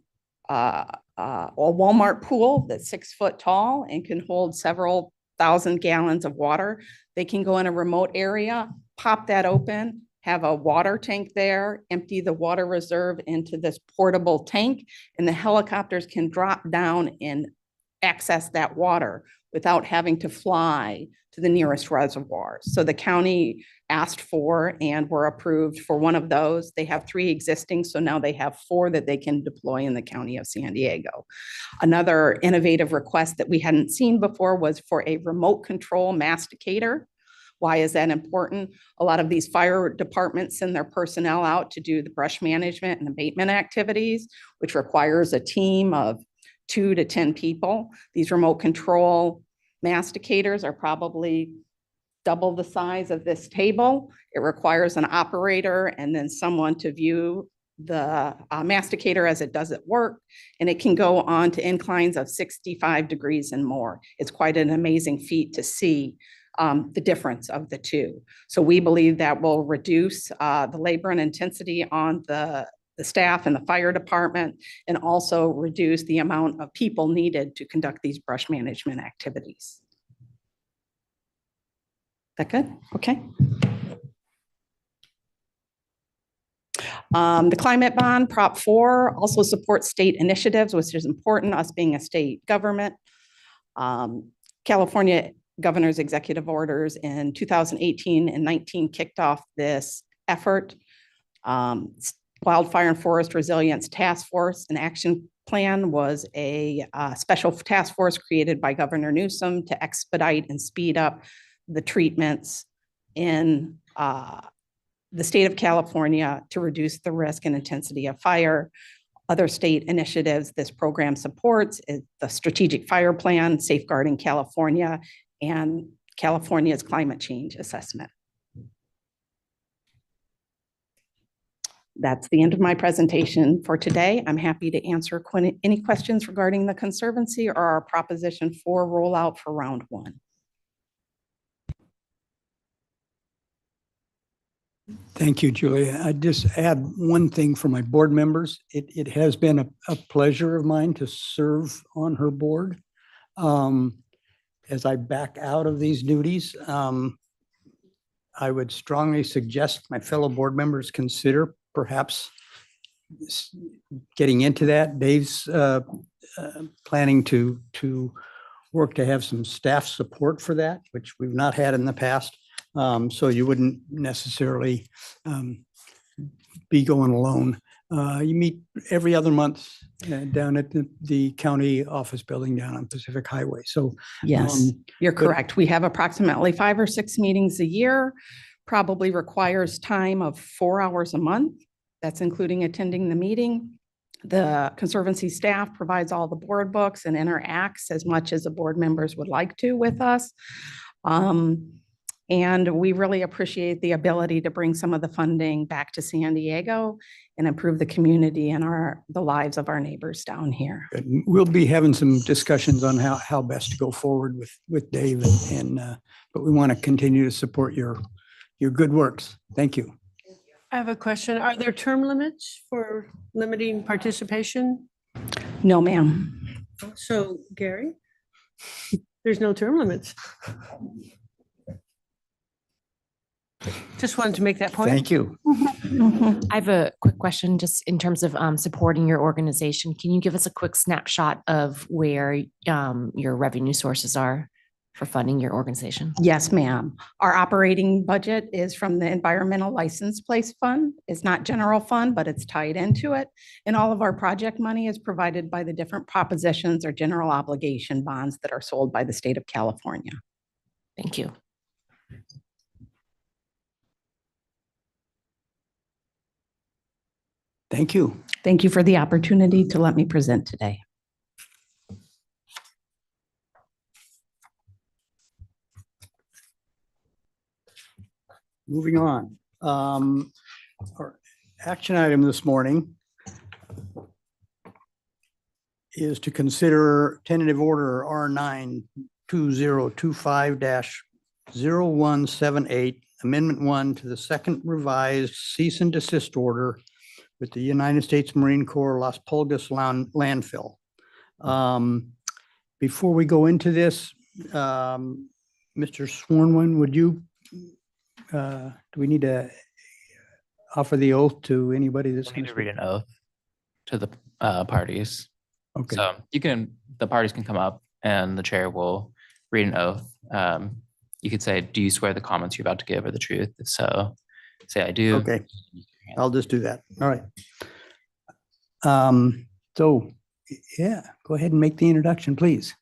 Walmart pool that's 6 foot tall and can hold several thousand gallons of water. They can go in a remote area, pop that open, have a water tank there, empty the water reserve into this portable tank, and the helicopters can drop down and access that water without having to fly to the nearest reservoir. So the county asked for and were approved for one of those. They have 3 existing, so now they have 4 that they can deploy in the county of San Diego. Another innovative request that we hadn't seen before was for a remote control masticator. Why is that important? A lot of these fire departments send their personnel out to do the brush management and abatement activities, which requires a team of 2 to 10 people. These remote control masticators are probably double the size of this table. It requires an operator and then someone to view the masticator as it does its work, and it can go on to inclines of 65 degrees and more. It's quite an amazing feat to see the difference of the two. So we believe that will reduce the labor and intensity on the staff and the fire department, and also reduce the amount of people needed to conduct these brush management activities. That good? Okay. The climate bond, Prop 4, also supports state initiatives, which is important, us being a state government. California governor's executive orders in 2018 and 19 kicked off this effort. Wildfire and Forest Resilience Task Force and Action Plan was a special task force created by Governor Newsom to expedite and speed up the treatments in the state of California to reduce the risk and intensity of fire. Other state initiatives this program supports is the Strategic Fire Plan, Safeguarding California, and California's Climate Change Assessment. That's the end of my presentation for today. I'm happy to answer any questions regarding the Conservancy or our Proposition 4 rollout for round 1. Thank you, Julia. I just add one thing for my board members. It has been a pleasure of mine to serve on her board. As I back out of these duties, I would strongly suggest my fellow board members consider perhaps getting into that. Dave's planning to work to have some staff support for that, which we've not had in the past. So you wouldn't necessarily be going alone. You meet every other month down at the county office building down on Pacific Highway. So Yes, you're but- correct. We have approximately 5 or 6 meetings a year, probably requires time of 4 hours a month. That's including attending the meeting. The Conservancy staff provides all the board books and interacts as much as the board members would like to with us. And we really appreciate the ability to bring some of the funding back to San Diego and improve the community and the lives of our neighbors down here. good. We'll be having some discussions on how best to go forward with Dave but we want to continue to support your good works. Thank you. I have a question. Are there term limits for limiting participation? No, ma'am. So Gary, there's no term limits. Just wanted to make that point. Thank you. Mhm. I have a quick question just in terms of supporting your organization. Can you give us a quick snapshot of where your revenue sources are for funding your organization? Yes, ma'am. Our operating budget is from the Environmental License Place Fund. It's not general fund, but it's tied into it. And all of our project money is provided by the different propositions or general obligation bonds that are sold by the state of California. Thank you. Thank you. Thank you for the opportunity to let me present today. Moving on. Our action item this morning is to consider tentative order R9-2025-0178, Amendment 1 to the second revised cease and desist order with the United States Marine Corps Las Pulgas landfill. Before we go into this, Mr. Swornwin, would you do we need to offer the oath to anybody that's? We need to read an oath to the parties. Okay, So the parties can come up and the chair will read an oath. You could say, do you swear the comments you're about to give are the truth? If so, say I do. Okay, I'll just do that. All right. So, yeah, go ahead and make the introduction, please.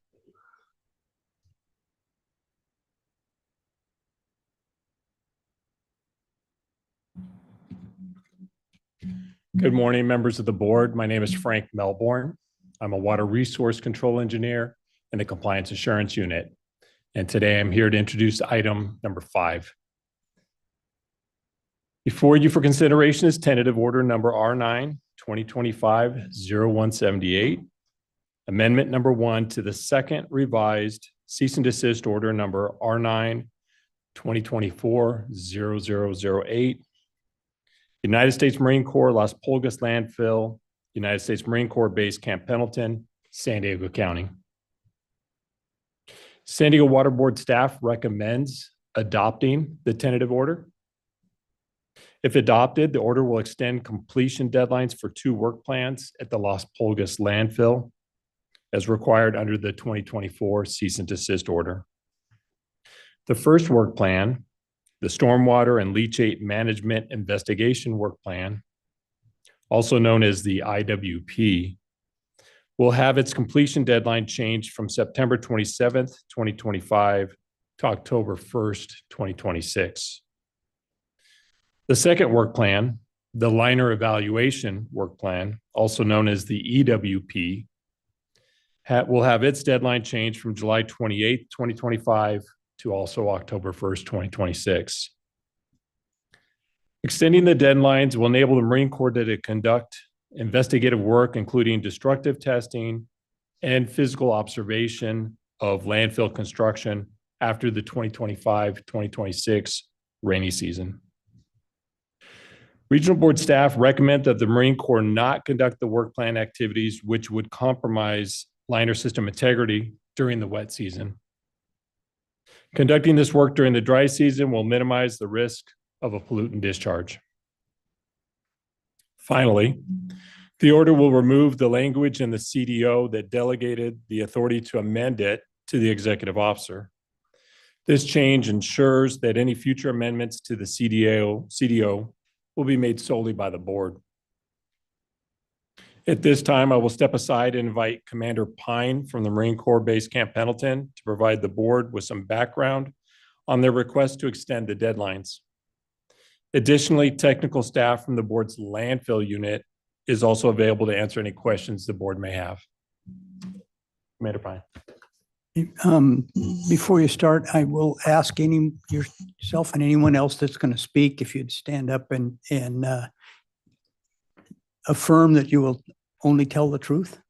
Good morning, members of the board. My name is Frank Melbourne. I'm a water resource control engineer in the compliance assurance unit. And today I'm here to introduce item number 5. Before you for consideration is tentative order number R9 2025-0178, amendment number 1 to the second revised cease and desist order number R9 2024-0008, United States Marine Corps Las Pulgas Landfill, United States Marine Corps Base Camp Pendleton, San Diego County. San Diego Water Board staff recommends adopting the tentative order. If adopted, the order will extend completion deadlines for 2 work plans at the Las Pulgas landfill as required under the 2024 cease and desist order. The first work plan, the Stormwater and Leachate Management Investigation Work Plan, also known as the IWP, will have its completion deadline changed from September 27th, 2025 to October 1st, 2026. The second work plan, the Liner Evaluation Work Plan, also known as the EWP, will have its deadline changed from July 28th, 2025 to also October 1st, 2026. Extending the deadlines will enable the Marine Corps to conduct investigative work, including destructive testing and physical observation of landfill construction after the 2025-2026 rainy season. Regional board staff recommend that the Marine Corps not conduct the work plan activities which would compromise liner system integrity during the wet season. Conducting this work during the dry season will minimize the risk of a pollutant discharge. Finally, the order will remove the language in the CDO that delegated the authority to amend it to the executive officer. This change ensures that any future amendments to the CDO will be made solely by the board. At this time, I will step aside and invite Commander Pine from the Marine Corps Base Camp Pendleton to provide the board with some background on their request to extend the deadlines. Additionally, technical staff from the board's landfill unit is also available to answer any questions the board may have. Commander Pine. Before you start, I will ask yourself and anyone else that's going to speak if you'd stand up and affirm that you will only tell the truth.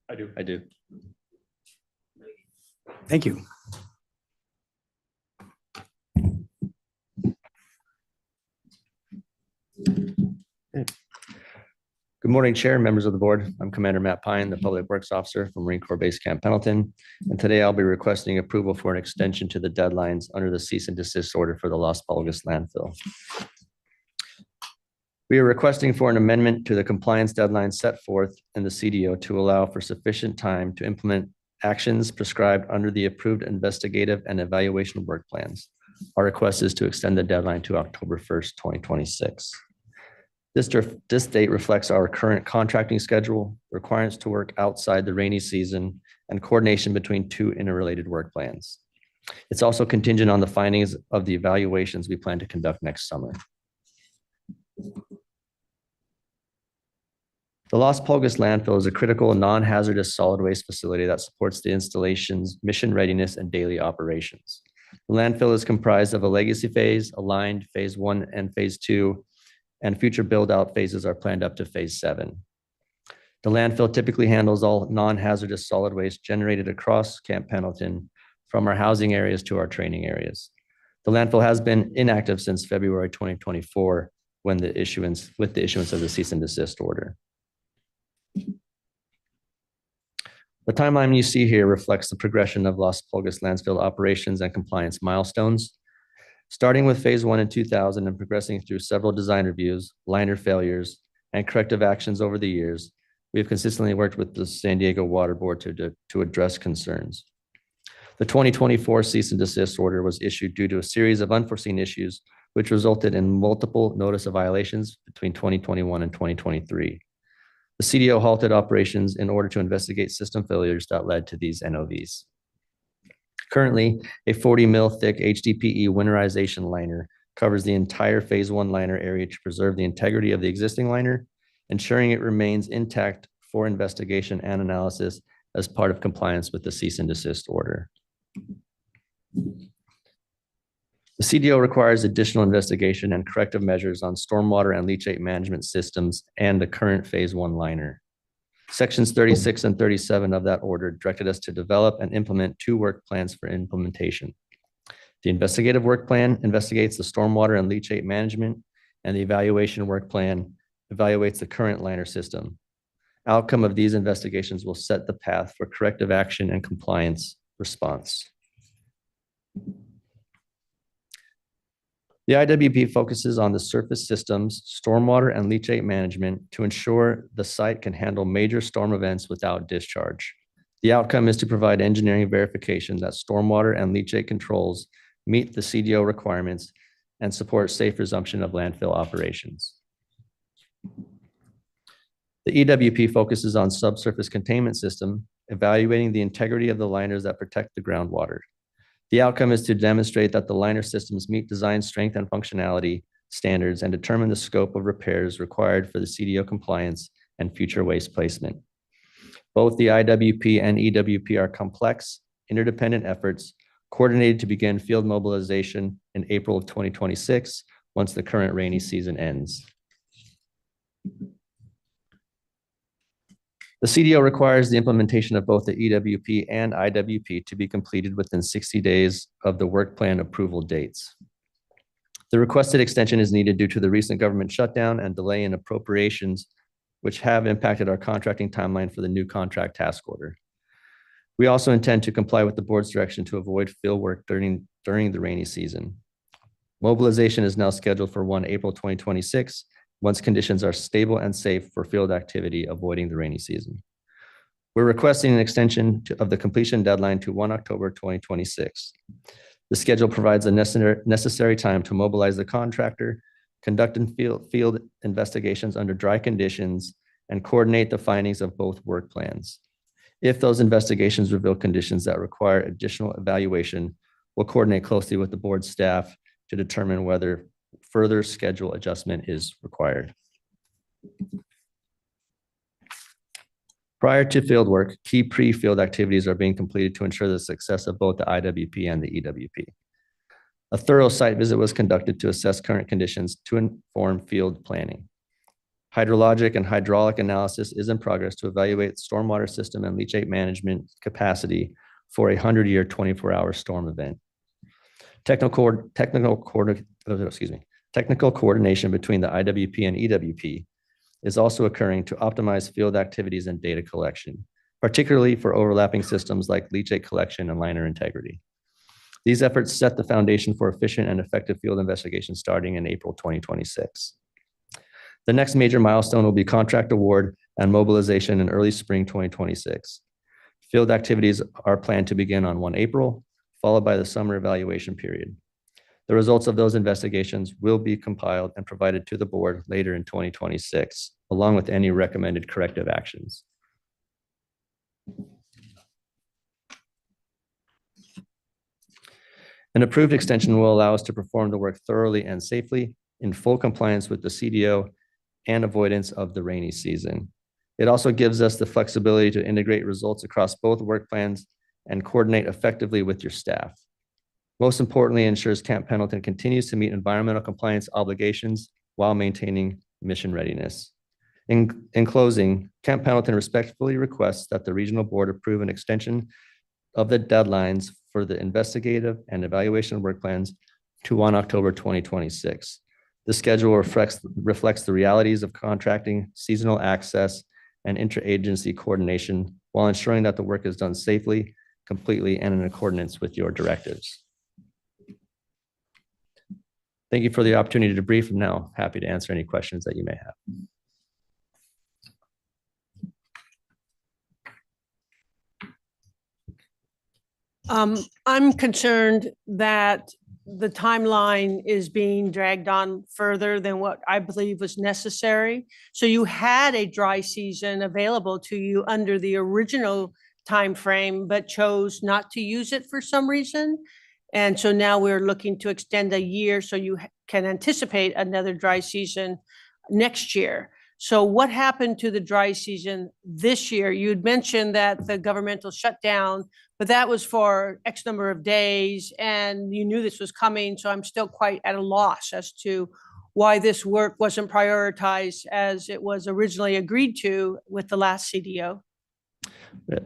I do. I do. Thank you. Good morning, Chair, members of the board. I'm Commander Matt Pine, the Public Works Officer from Marine Corps Base Camp Pendleton. And today I'll be requesting approval for an extension to the deadlines under the cease and desist order for the Las Pulgas landfill. We are requesting for an amendment to the compliance deadline set forth in the CDO to allow for sufficient time to implement actions prescribed under the approved investigative and evaluation work plans. Our request is to extend the deadline to October 1st, 2026. This date reflects our current contracting schedule, requirements to work outside the rainy season, and coordination between 2 interrelated work plans. It's also contingent on the findings of the evaluations we plan to conduct next summer. The Las Pulgas landfill is a critical non-hazardous solid waste facility that supports the installation's mission readiness and daily operations. The landfill is comprised of a legacy phase, aligned phase 1 and phase 2, and future build-out phases are planned up to phase 7. The landfill typically handles all non-hazardous solid waste generated across Camp Pendleton from our housing areas to our training areas. The landfill has been inactive since February 2024 with the issuance of the cease and desist order. The timeline you see here reflects the progression of Las Pulgas landfill operations and compliance milestones. Starting with phase 1 in 2000 and progressing through several design reviews, liner failures, and corrective actions over the years, we have consistently worked with the San Diego Water Board to address concerns. The 2024 cease and desist order was issued due to a series of unforeseen issues, which resulted in multiple notice of violations between 2021 and 2023. The CDO halted operations in order to investigate system failures that led to these NOVs. Currently, a 40 mil thick HDPE winterization liner covers the entire phase 1 liner area to preserve the integrity of the existing liner, ensuring it remains intact for investigation and analysis as part of compliance with the cease and desist order. The CDO requires additional investigation and corrective measures on stormwater and leachate management systems and the current phase 1 liner. Sections 36 and 37 of that order directed us to develop and implement 2 work plans for implementation. The investigative work plan investigates the stormwater and leachate management, and the evaluation work plan evaluates the current liner system. Outcome of these investigations will set the path for corrective action and compliance response. The IWP focuses on the surface systems, stormwater and leachate management to ensure the site can handle major storm events without discharge. The outcome is to provide engineering verification that stormwater and leachate controls meet the CDO requirements and support safe resumption of landfill operations. The EWP focuses on subsurface containment system, evaluating the integrity of the liners that protect the groundwater. The outcome is to demonstrate that the liner systems meet design strength and functionality standards and determine the scope of repairs required for the CDO compliance and future waste placement. Both the IWP and EWP are complex, interdependent efforts coordinated to begin field mobilization in April of 2026 once the current rainy season ends. The CDO requires the implementation of both the EWP and IWP to be completed within 60 days of the work plan approval dates. The requested extension is needed due to the recent government shutdown and delay in appropriations, which have impacted our contracting timeline for the new contract task order. We also intend to comply with the board's direction to avoid field work during the rainy season. Mobilization is now scheduled for April 2026, once conditions are stable and safe for field activity, avoiding the rainy season. We're requesting an extension of the completion deadline to October 2026. The schedule provides a necessary time to mobilize the contractor, conduct field investigations under dry conditions, and coordinate the findings of both work plans. If those investigations reveal conditions that require additional evaluation, we'll coordinate closely with the board staff to determine whether further schedule adjustment is required. Prior to field work, key pre-field activities are being completed to ensure the success of both the IWP and the EWP. A thorough site visit was conducted to assess current conditions to inform field planning. Hydrologic and hydraulic analysis is in progress to evaluate stormwater system and leachate management capacity for a 100-year, 24-hour storm event. Technical coordination between the IWP and EWP is also occurring to optimize field activities and data collection, particularly for overlapping systems like leachate collection and liner integrity. These efforts set the foundation for efficient and effective field investigation starting in April 2026. The next major milestone will be contract award and mobilization in early spring 2026. Field activities are planned to begin on April, followed by the summer evaluation period. The results of those investigations will be compiled and provided to the board later in 2026, along with any recommended corrective actions. An approved extension will allow us to perform the work thoroughly and safely in full compliance with the CDO and avoidance of the rainy season. It also gives us the flexibility to integrate results across both work plans and coordinate effectively with your staff. Most importantly, ensures Camp Pendleton continues to meet environmental compliance obligations while maintaining mission readiness. In closing, Camp Pendleton respectfully requests that the regional board approve an extension of the deadlines for the investigative and evaluation work plans to October 2026. The schedule reflects the realities of contracting, seasonal access, and interagency coordination while ensuring that the work is done safely, completely, and in accordance with your directives. Thank you for the opportunity to brief. I'm now happy to answer any questions that you may have. I'm concerned that the timeline is being dragged on further than what I believe was necessary. So you had a dry season available to you under the original timeframe, but chose not to use it for some reason. And so now we're looking to extend a year so you can anticipate another dry season next year. So what happened to the dry season this year? You'd mentioned that the governmental shutdown, but that was for X number of days and you knew this was coming. So I'm still quite at a loss as to why this work wasn't prioritized as it was originally agreed to with the last CDO.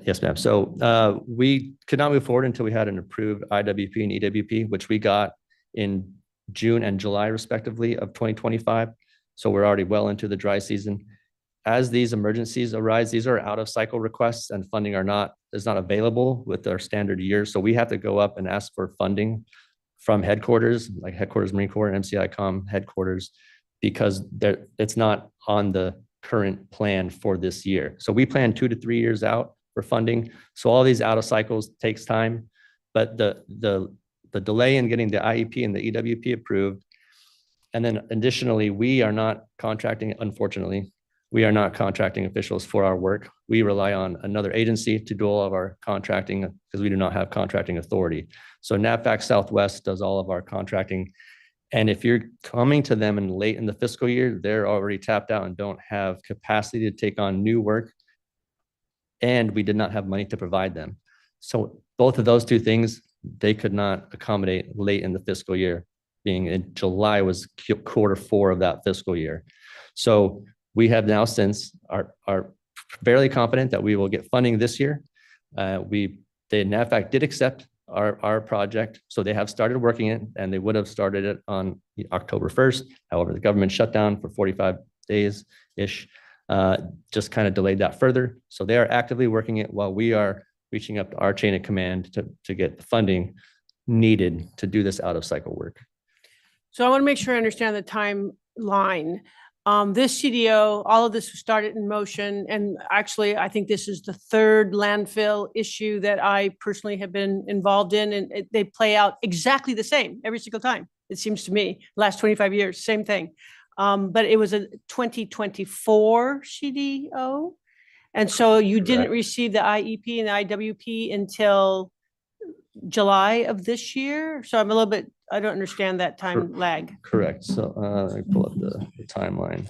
Yes, ma'am. So we could not move forward until we had an approved IWP and EWP, which we got in June and July respectively of 2025. So we're already well into the dry season. As these emergencies arise, these are out of cycle requests and funding is not available with our standard years. So we have to go up and ask for funding from headquarters, like headquarters Marine Corps and MCICOM headquarters, because it's not on the current plan for this year. So we plan 2 to 3 years out for funding. So all these out of cycles takes time, but the delay in getting the IEP and the EWP approved. And then additionally, we are not contracting, unfortunately, we are not contracting officials for our work. We rely on another agency to do all of our contracting because we do not have contracting authority. So NAVFAC Southwest does all of our contracting. And if you're coming to them in late in the fiscal year, they're already tapped out and don't have capacity to take on new work. And we did not have money to provide them. So both of those two things, they could not accommodate late in the fiscal year, being in July was Q4 of that fiscal year. So we have now since are fairly confident that we will get funding this year. The NAVFAC did accept our project, so they have started working it, and they would have started it on October 1st. However, the government shut down for 45 days-ish, just kind of delayed that further. So they are actively working it while we are reaching up to our chain of command to get the funding needed to do this out of cycle work. So I want to make sure I understand the timeline. This CDO, all of this was started in motion. And actually, I think this is the third landfill issue that I personally have been involved in. And they play out exactly the same every single time, it seems to me. Last 25 years, same thing. But it was a 2024 CDO. And so you didn't receive the IEP and the IWP until July of this year. So I'm a little bit, I don't understand that time lag. Correct. So let me pull up the timeline.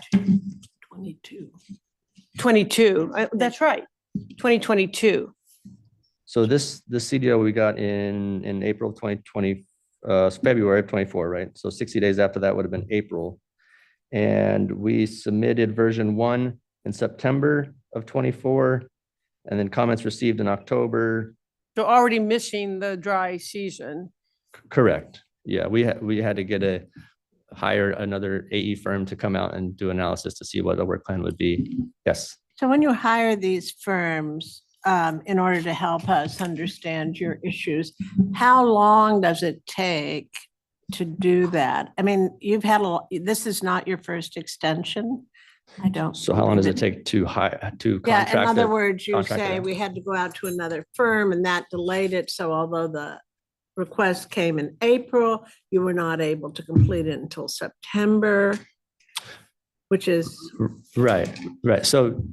22. That's right. 2022. So the CDO we got in April of 2020, February of 24, right? So 60 days after that would have been April. And we submitted version 1 in September of 24, and then comments received in October. So already missing the dry season. Correct. Yeah, we had to hire another AE firm to come out and do analysis to see what the work plan would be. Yes. So when you hire these firms, in order to help us understand your issues, how long does it take to do that? I mean, this is not your first extension. I don't. So how long does it take to contract? Yeah, in other words, you say we had to go out to another firm and that delayed it. So although the request came in April, you were not able to complete it until September, which is. Right. So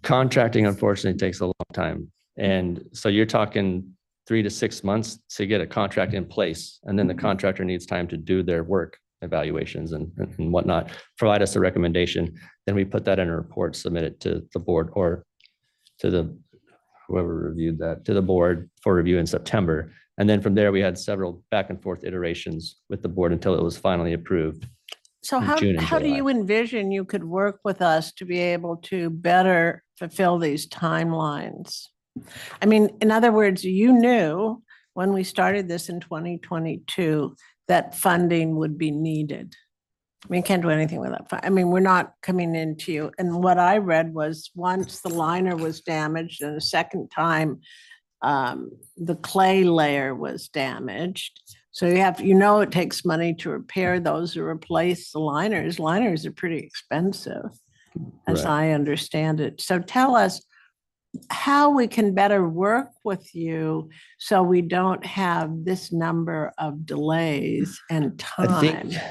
contracting unfortunately takes a long time. And so you're talking 3 to 6 months to get a contract in place. And then the contractor needs time to do their work, evaluations and whatnot, provide us a recommendation. Then we put that in a report, submit it to the board or to whoever reviewed that, to the board for review in September. And then from there, we had several back and forth iterations with the board until it was finally approved. So how do you envision you could work with us to be able to better fulfill these timelines? I mean, in other words, you knew when we started this in 2022 that funding would be needed. I mean, you can't do anything without funding. I mean, we're not coming into you. And what I read was once the liner was damaged and a second time, the clay layer was damaged. So it takes money to repair those or replace the liners. Liners are pretty expensive, as I understand it. So tell us, how we can better work with you so we don't have this number of delays and I think, time.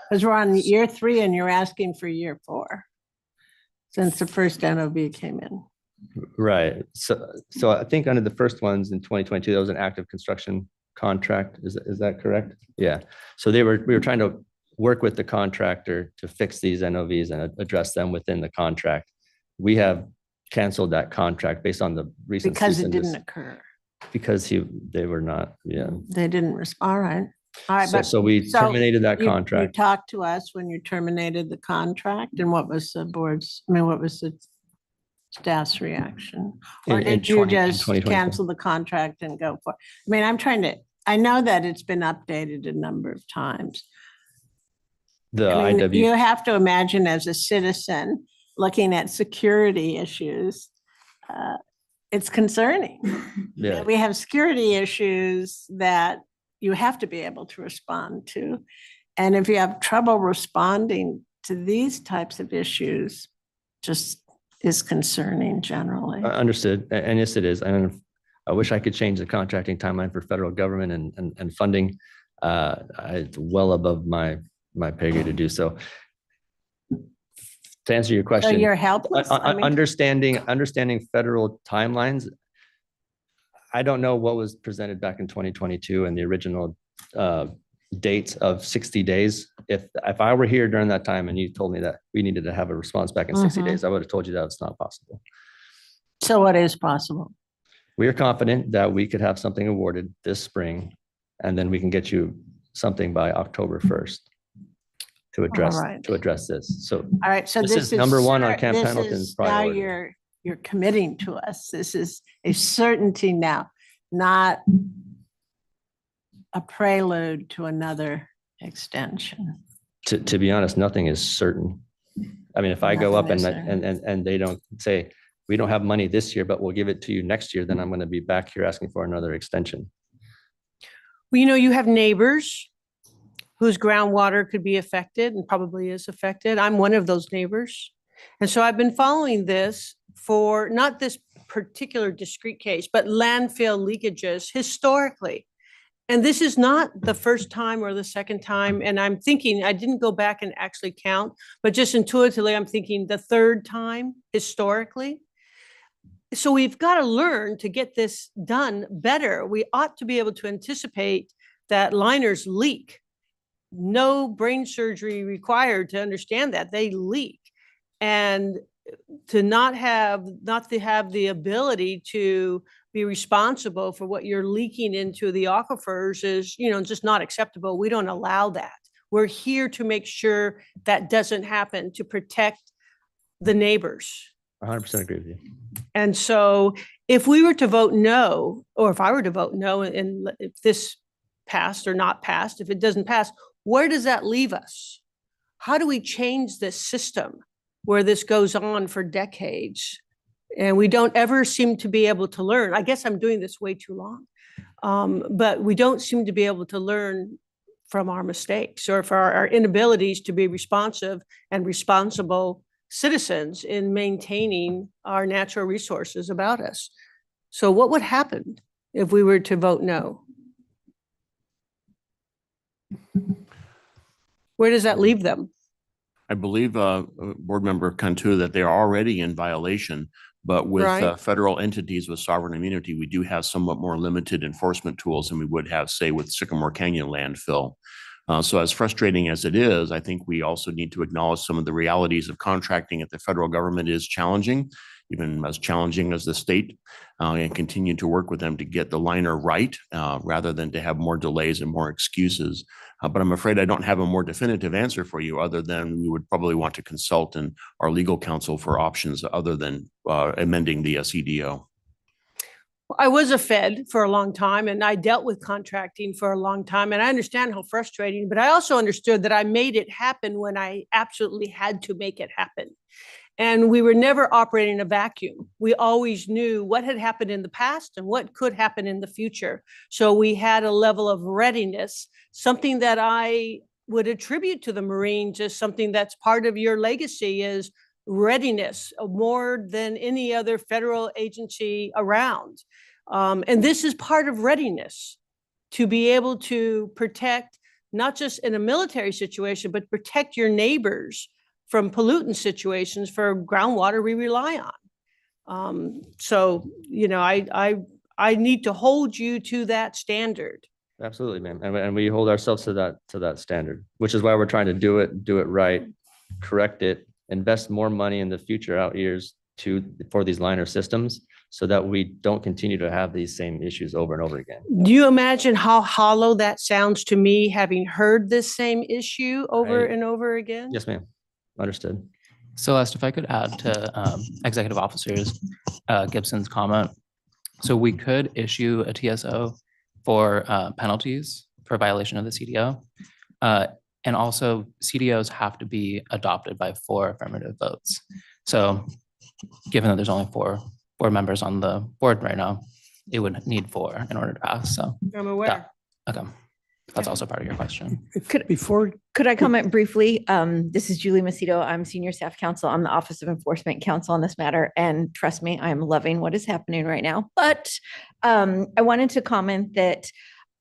Because we're on year 3 and you're asking for year 4 since the first NOV came in. right. So I think under the first ones in 2022, that was an active construction contract. Is that correct? Yeah. So we were trying to work with the contractor to fix these NOVs and address them within the contract. We have canceled that contract based on the recent. Because cease it and didn't des- occur. Because they were not, yeah. They didn't respond. All right. All right. But So we terminated that you contract. talked to us when you terminated the contract, and what was the what was the staff's reaction? Or In did you 2022. cancel the contract and go for? I mean, I know that it's been updated a number of times. The I mean, IW, you have to imagine as a citizen looking at security issues, it's concerning. yeah, We have security issues that you have to be able to respond to. And if you have trouble responding to these types of issues, just is concerning generally. understood. And yes, it is. And I wish I could change the contracting timeline for federal government and funding. It's well above my pay grade to do so. To answer your So question, you're helpless? I mean, understanding federal timelines. I don't know what was presented back in 2022 and the original dates of 60 days. If I were here during that time and you told me that we needed to have a response back in 60 days, I would have told you that it's not possible. so what is possible? We are confident that we could have something awarded this spring, and then we can get you something by October 1st to right. address this. So All right, so This this is is. number one on cer- Camp this Pendleton's is- Now priority. you're committing to us. This is a certainty now, not a prelude to another extension. to be honest, nothing is certain. I mean, if I go up Nothing and is and they don't say, we don't have money this year, but we'll give it to you next year, then I'm going to be back here asking for another extension. Well, you have neighbors whose groundwater could be affected and probably is affected. I'm one of those neighbors. And so I've been following this for not this particular discrete case, but landfill leakages historically. And this is not the first time or the second time. And I'm thinking, I didn't go back and actually count, but just intuitively, I'm thinking the third time historically. So we've got to learn to get this done better. We ought to be able to anticipate that liners leak. No brain surgery required to understand that they leak. And to not have the ability to be responsible for what you're leaking into the aquifers is, just not acceptable. We don't allow that. We're here to make sure that doesn't happen, to protect the neighbors. 100% agree with you. And so if we were to vote no, or if I were to vote no, and if this passed or not passed, if it doesn't pass, where does that leave us? How do we change this system where this goes on for decades? And we don't ever seem to be able to learn. I guess I'm doing this way too long. But we don't seem to be able to learn from our mistakes or for our inabilities to be responsive and responsible citizens in maintaining our natural resources about us. So what would happen if we were to vote no? Where does that leave them? I believe, Board Member Cantu, that they are already in violation, but with Right. federal entities with sovereign immunity, we do have somewhat more limited enforcement tools than we would have, say, with Sycamore Canyon landfill. So as frustrating as it is, I think we also need to acknowledge some of the realities of contracting at the federal government is challenging, even as challenging as the state, and continue to work with them to get the liner right, rather than to have more delays and more excuses. But I'm afraid I don't have a more definitive answer for you, other than we would probably want to consult in our legal counsel for options other than amending the CDO. I was a Fed for a long time, and I dealt with contracting for a long time, and I understand how frustrating, but I also understood that I made it happen when I absolutely had to make it happen. And we were never operating in a vacuum. We always knew what had happened in the past and what could happen in the future. So we had a level of readiness, something that I would attribute to the Marines as something that's part of your legacy is readiness more than any other federal agency around. And this is part of readiness, to be able to protect, not just in a military situation, but protect your neighbors from pollutant situations for groundwater we rely on. So, you know, I need to hold you to that standard. Absolutely, ma'am. And we hold ourselves to that standard, which is why we're trying to do it right, correct it, invest more money in the future out years for these liner systems, so that we don't continue to have these same issues over and over again. Do you imagine how hollow that sounds to me, having heard this same issue over I- and over again? Yes, ma'am. Understood. Celeste, if I could add to Executive Officer's Gibson's comment. So we could issue a TSO for penalties for violation of the CDO. And also CDOs have to be adopted by 4 affirmative votes. So given that there's only 4 board members on the board right now, it would need 4 in order to pass. So I'm aware. okay, that's also part of your question. Could I comment briefly? This is Julie Macedo. I'm Senior Staff Counsel on the Office of Enforcement Counsel on this matter. And trust me, I'm loving what is happening right now. But I wanted to comment that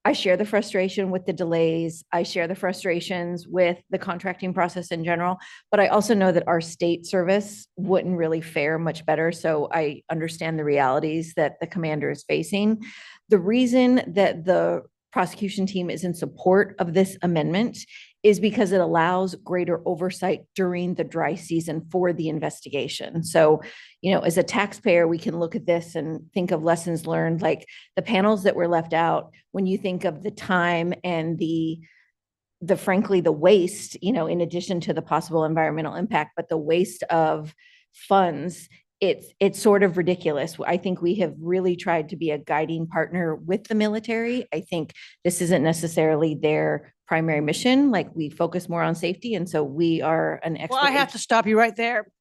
I share the frustration with the delays. I share the frustrations with the contracting process in general, but I also know that our state service wouldn't really fare much better. So I understand the realities that the commander is facing. The reason that the prosecution team is in support of this amendment is because it allows greater oversight during the dry season for the investigation. So, you know, as a taxpayer, we can look at this and think of lessons learned, like the panels that were left out. When you think of the time and the frankly, the waste, you know, in addition to the possible environmental impact, but the waste of funds, it's sort of ridiculous. I think we have really tried to be a guiding partner with the military. I think this isn't necessarily their primary mission. Like, we focus more on safety. And so we are an expert. Well, I have to stop you right there.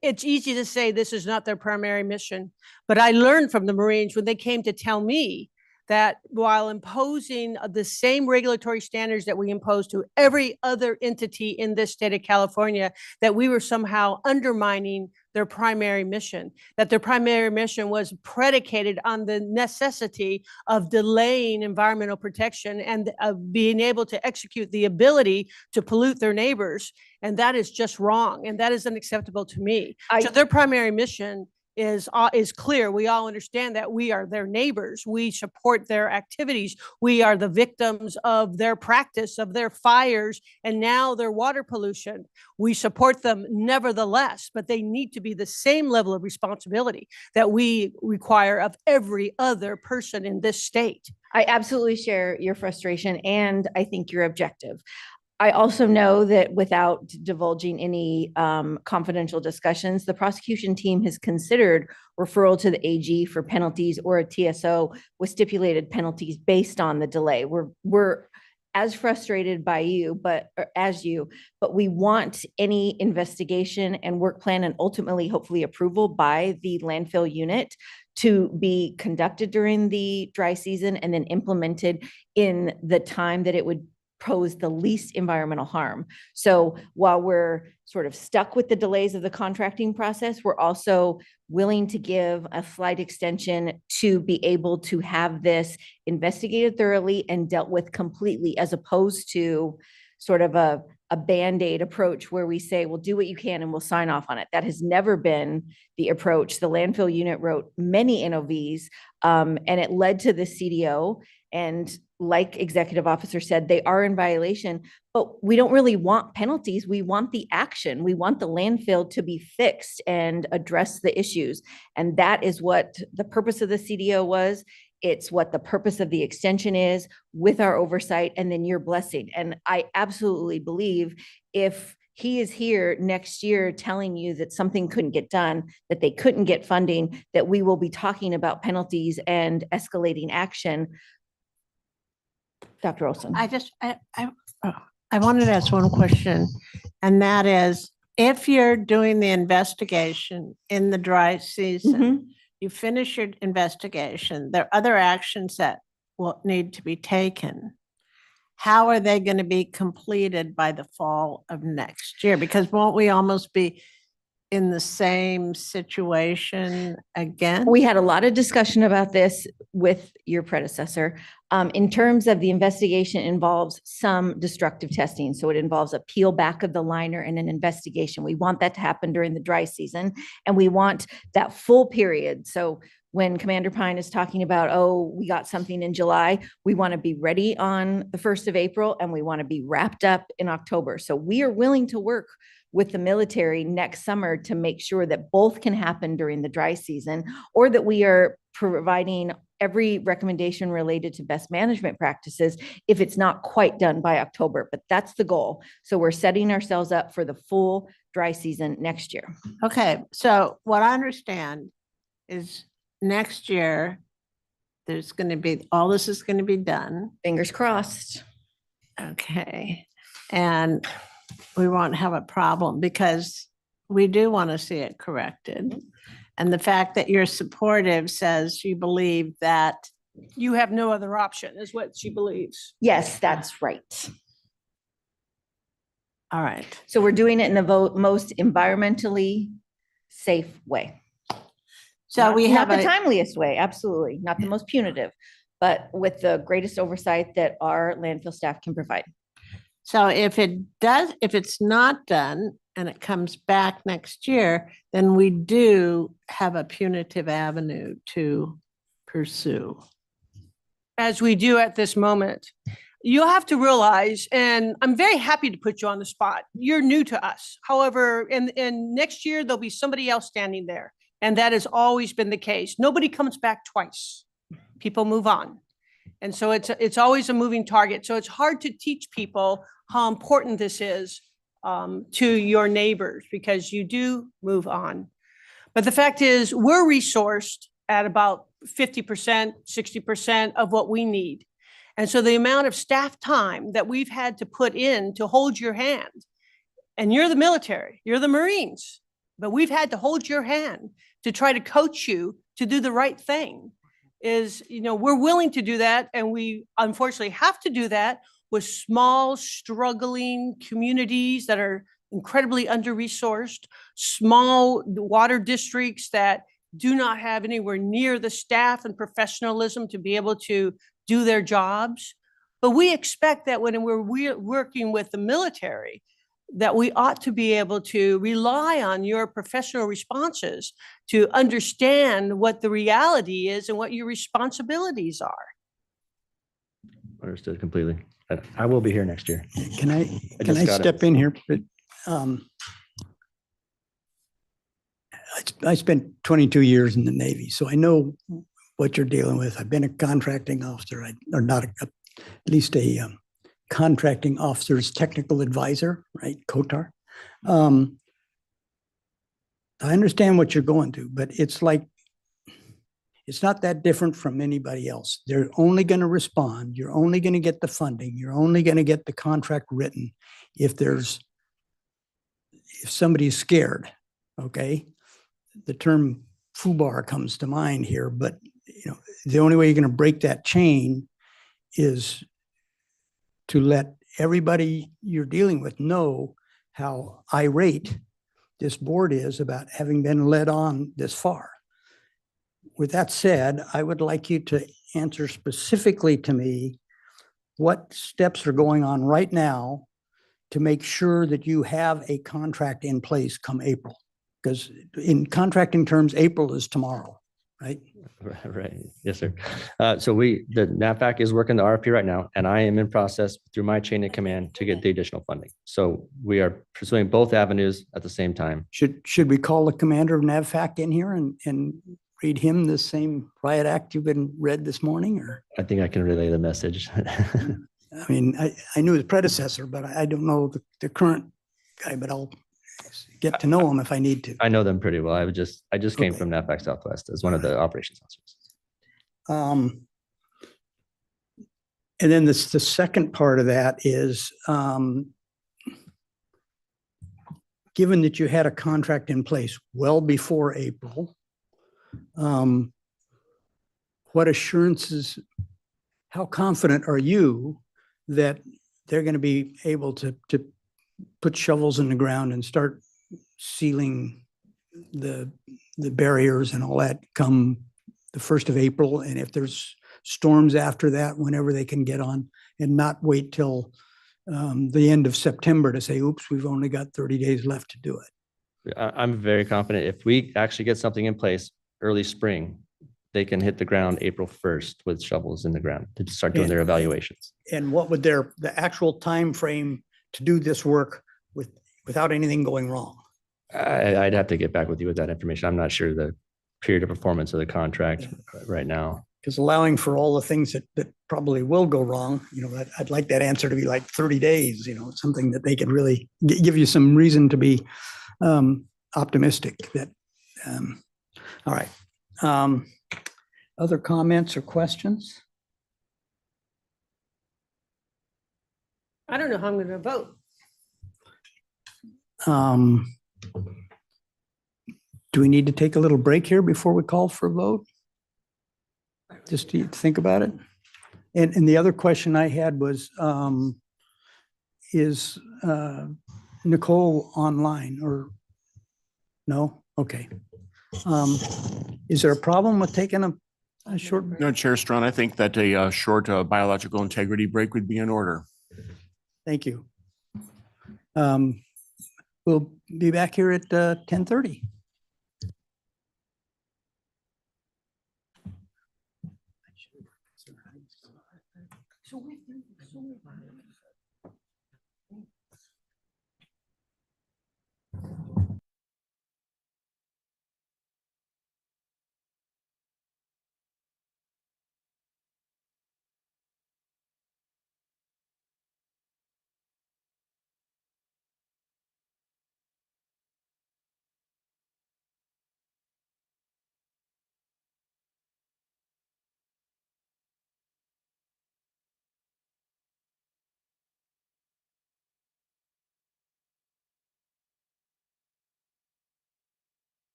It's easy to say this is not their primary mission, but I learned from the Marines when they came to tell me that while imposing the same regulatory standards that we impose to every other entity in this state of California, that we were somehow undermining their primary mission, that their primary mission was predicated on the necessity of delaying environmental protection and being able to execute the ability to pollute their neighbors. And that is just wrong. And that is unacceptable to me. So their primary mission is clear. We all understand that we are their neighbors. We support their activities. We are the victims of their practice, of their fires, and now their water pollution. We support them nevertheless, but they need to be the same level of responsibility that we require of every other person in this state. I absolutely share your frustration, and I think your objective. I also know that without divulging any confidential discussions, the prosecution team has considered referral to the AG for penalties or a TSO with stipulated penalties based on the delay. We're as frustrated by you, but we want any investigation and work plan and ultimately, hopefully, approval by the landfill unit to be conducted during the dry season and then implemented in the time that it would pose the least environmental harm. So while we're sort of stuck with the delays of the contracting process, we're also willing to give a slight extension to be able to have this investigated thoroughly and dealt with completely, as opposed to sort of a Band-Aid approach where we say, well, do what you can and we'll sign off on it. That has never been the approach. The landfill unit wrote many NOVs and it led to the CDO. And like Executive Officer said, they are in violation, but we don't really want penalties. We want the action. We want the landfill to be fixed and address the issues. And that is what the purpose of the CDO was. It's what the purpose of the extension is, with our oversight and then your blessing. And I absolutely believe if he is here next year telling you that something couldn't get done, that they couldn't get funding, that we will be talking about penalties and escalating action. Dr. Olson. I wanted to ask one question, and that is, if you're doing the investigation in the dry season, you finish your investigation, there are other actions that will need to be taken. How are they going to be completed by the fall of next year? Because won't we almost be in the same situation again? We had a lot of discussion about this with your predecessor. In terms of the investigation involves some destructive testing. So it involves a peel back of the liner and an investigation. We want that to happen during the dry season, and we want that full period. So when Commander Pine is talking about, oh, we got something in July, we want to be ready on the 1st of April and we want to be wrapped up in October. So we are willing to work with the military next summer to make sure that both can happen during the dry season, or that we are providing every recommendation related to best management practices if it's not quite done by October, but that's the goal. So we're setting ourselves up for the full dry season next year. Okay, so what I understand is next year, there's going to be, all this is going to be done. Fingers crossed. Okay. And we won't have a problem because we do want to see it corrected. And the fact that you're supportive says you believe that. You have no other option, is what she believes. Yes, that's right. All right. So we're doing it in the most environmentally safe way. So we have not the timeliest way, absolutely, not the most punitive, but with the greatest oversight that our landfill staff can provide. So if it's not done and it comes back next year, then we do have a punitive avenue to pursue. As we do at this moment. You'll have to realize, and I'm very happy to put you on the spot, you're new to us. However, in next year, there'll be somebody else standing there. And that has always been the case. Nobody comes back twice. People move on. And so it's always a moving target. So it's hard to teach people how important this is to your neighbors, because you do move on. But the fact is, we're resourced at about 50%, 60% of what we need. And so the amount of staff time that we've had to put in to hold your hand, and you're the military, you're the Marines, but we've had to hold your hand to try to coach you to do the right thing, is, we're willing to do that. And we unfortunately have to do that with small, struggling communities that are incredibly under-resourced, small water districts that do not have anywhere near the staff and professionalism to be able to do their jobs. But we expect that when we're working with the military, that we ought to be able to rely on your professional responses to understand what the reality is and what your responsibilities are. Understood completely. I will be here next year. Can I just got it. step in here? I spent 22 years in the Navy, so I know what you're dealing with. I've been a contracting officer, at least a contracting officer's technical advisor, right? COTAR. I understand what you're going through, but it's not that different from anybody else. They're only going to respond. You're only going to get the funding. You're only going to get the contract written if somebody's scared. Okay. The term FUBAR comes to mind here, but the only way you're going to break that chain is to let everybody you're dealing with know how irate this board is about having been led on this far. With that said, I would like you to answer specifically to me what steps are going on right now to make sure that you have a contract in place come April. Because in contracting terms, April is tomorrow, right? Right. Yes, sir. So the NAVFAC is working the RFP right now, and I am in process through my chain of command to get the additional funding. So we are pursuing both avenues at the same time. Should we call the commander of NAVFAC in here and read him the same riot act you've been read this morning? Or I think I can relay the message. I mean, I knew his predecessor, but I don't know the current guy, but I'll get to know him if I need to. I know them pretty well. I just came from NAVFAC Southwest as one of the operations officers. And then the second part of that is, given that you had a contract in place well before April, what assurances, how confident are you that they're going to be able to put shovels in the ground and start sealing the, the barriers and all that come the 1st of April. And if there's storms after that, whenever they can get on, and not wait till the end of September to say, oops, we've only got 30 days left to do it. I'm very confident if we actually get something in place early spring, they can hit the ground April 1st with shovels in the ground to start doing their evaluations. And what would the actual time frame to do this work without anything going wrong? I'd have to get back with you with that information. I'm not sure the period of performance of the contract right now. Because allowing for all the things that probably will go wrong, I'd like that answer to be like 30 days, something that they can really give you some reason to be optimistic that, all right. Other comments or questions? I don't know how I'm going to vote. Do we need to take a little break here before we call for a vote? Just to think about it. And the other question I had was, is Nicole online or no? Okay. Is there a problem with taking a short break? No, Chair Strawn, I think that a short biological integrity break would be in order. Thank you. We'll be back here at 10:30.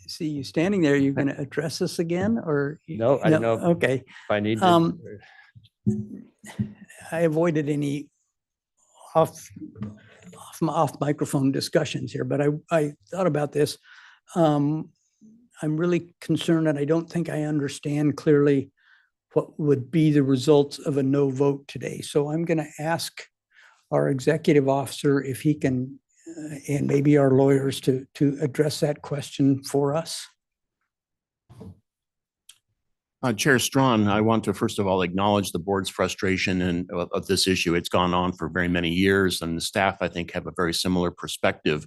see you standing there. You're going to address us again or? No, I don't know. Okay. If I need to. Um, I avoided any off microphone discussions here, but I thought about this. I'm really concerned and I don't think I understand clearly what would be the results of a no vote today. So I'm going to ask our executive officer if he can, and maybe our lawyers to address that question for us. Chair Strawn, I want to first of all acknowledge the board's frustration of this issue. It's gone on for very many years, and the staff, I think, have a very similar perspective.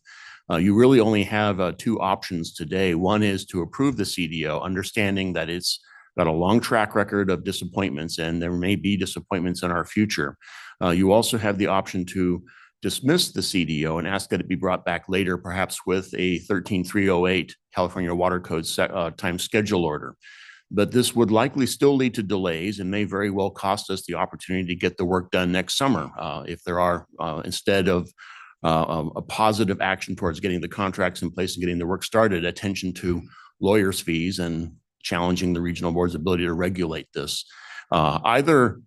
You really only have two options today. One is to approve the CDO, understanding that it's got a long track record of disappointments, and there may be disappointments in our future. You also have the option to dismiss the CDO and ask that it be brought back later, perhaps with a 13308 California Water Code time schedule order. But this would likely still lead to delays and may very well cost us the opportunity to get the work done next summer. If there are, instead of a positive action towards getting the contracts in place and getting the work started, attention to lawyers' fees and challenging the regional board's ability to regulate this. Either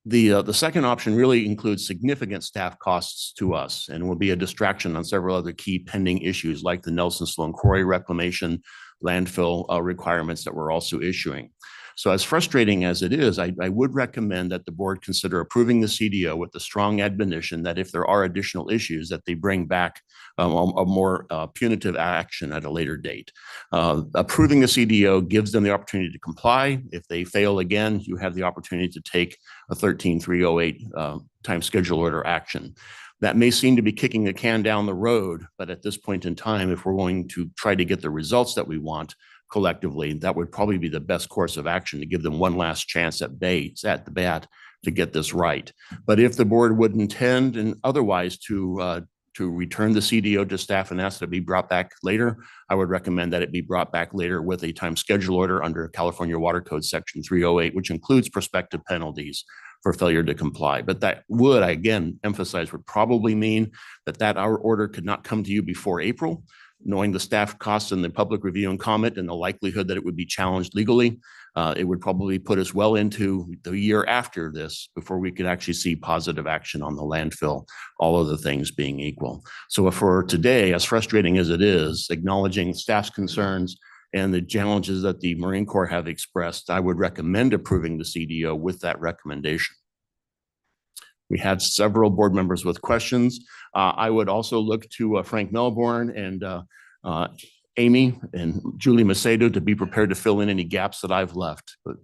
the second option really includes significant staff costs to us and will be a distraction on several other key pending issues like the Nelson Sloan Quarry reclamation, landfill requirements that we're also issuing. So as frustrating as it is, I would recommend that the board consider approving the CDO with the strong admonition that if there are additional issues, that they bring back a more punitive action at a later date. Approving the CDO gives them the opportunity to comply. If they fail again, you have the opportunity to take a 13308 time schedule order action. That may seem to be kicking the can down the road, but at this point in time, if we're going to try to get the results that we want collectively, that would probably be the best course of action to give them one last chance at the bat to get this right. But if the board would intend and otherwise to return the CDO to staff and ask that it be brought back later, I would recommend that it be brought back later with a time schedule order under California Water Code Section 308, which includes prospective penalties for failure to comply. But that would, I again emphasize, would probably mean that our order could not come to you before April, knowing the staff costs and the public review and comment and the likelihood that it would be challenged legally. It would probably put us well into the year after this before we could actually see positive action on the landfill, all of the things being equal. So for today, as frustrating as it is, acknowledging staff's concerns and the challenges that the Marine Corps have expressed, I would recommend approving the CDO with that recommendation. We had several board members with questions. I would also look to Frank Melbourne and Amy and Julie Macedo to be prepared to fill in any gaps that I've left. But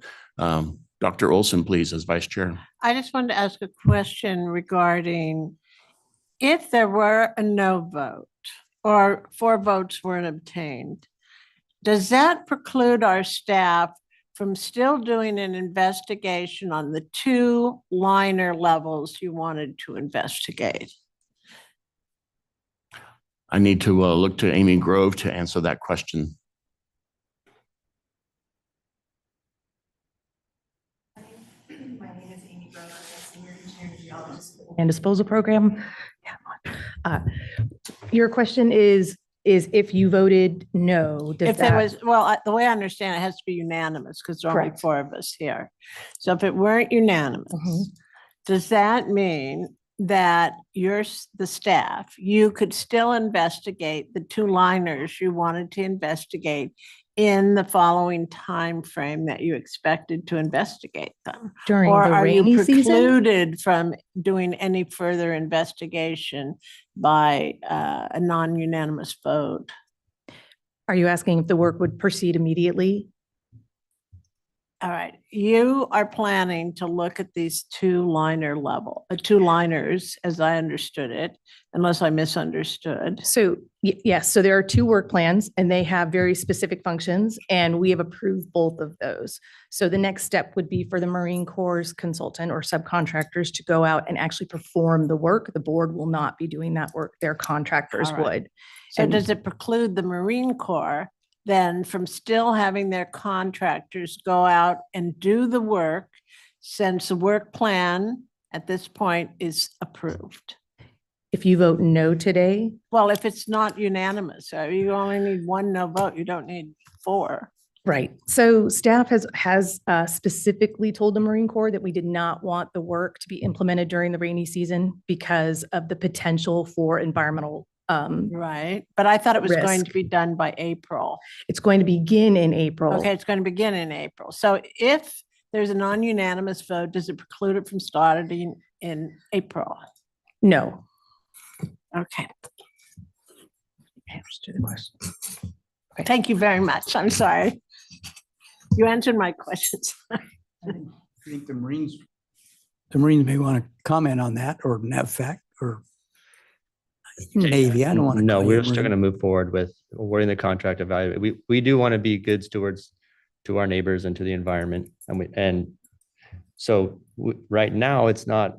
Dr. Olson, please, as Vice Chair. I just wanted to ask a question regarding if there were a no vote or 4 votes weren't obtained, does that preclude our staff from still doing an investigation on the 2 liner levels you wanted to investigate? I need to look to Amy Grove to answer that question. My name is Amy Grove, I'm a senior engineering geologist and disposal program. Your question is if you voted no, does If there that? was, well, the way I understand it has to be unanimous because there are only Correct. 4 of us here. So if it weren't unanimous, does that mean that the staff, you could still investigate the 2 liners you wanted to investigate in the following time frame that you expected to investigate them? During Or the are you rainy season? precluded from doing any further investigation by a non-unanimous vote? Are you asking if the work would proceed immediately? All right, you are planning to look at these 2 liners, as I understood it, unless I misunderstood. So yes, so there are 2 work plans and they have very specific functions and we have approved both of those. So the next step would be for the Marine Corps consultant or subcontractors to go out and actually perform the work. The board will not be doing that work. Their contractors All right. would. So And- does it preclude the Marine Corps then from still having their contractors go out and do the work since the work plan at this point is approved? If you vote no today, Well, if it's not unanimous, you only need one no vote. You don't need 4. right. So staff has specifically told the Marine Corps that we did not want the work to be implemented during the rainy season because of the potential for environmental. Right. But I thought it was going Risk. to be done by April. It's going to begin in April. Okay, it's going to begin in April. So if there's a non-unanimous vote, does it preclude it from starting in April? No. Okay. Answer to the question. Thank you very much. I'm sorry. You answered my questions. I think the Marines may want to comment on that, or NAVFAC, or Navy. I don't want to. No, we're still going to move forward with awarding the contract evaluate. We do want to be good stewards to our neighbors and to the environment. So right now, it's not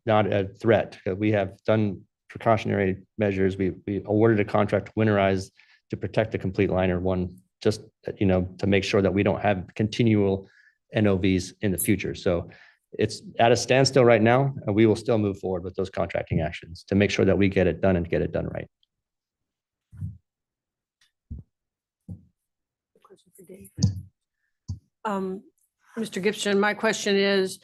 a threat. We have done precautionary measures. We awarded a contract to winterize to protect the complete liner one, just, to make sure that we don't have continual NOVs in the future. So it's at a standstill right now, and we will still move forward with those contracting actions to make sure that we get it done and get it done right. Mr. Gibson, my question is,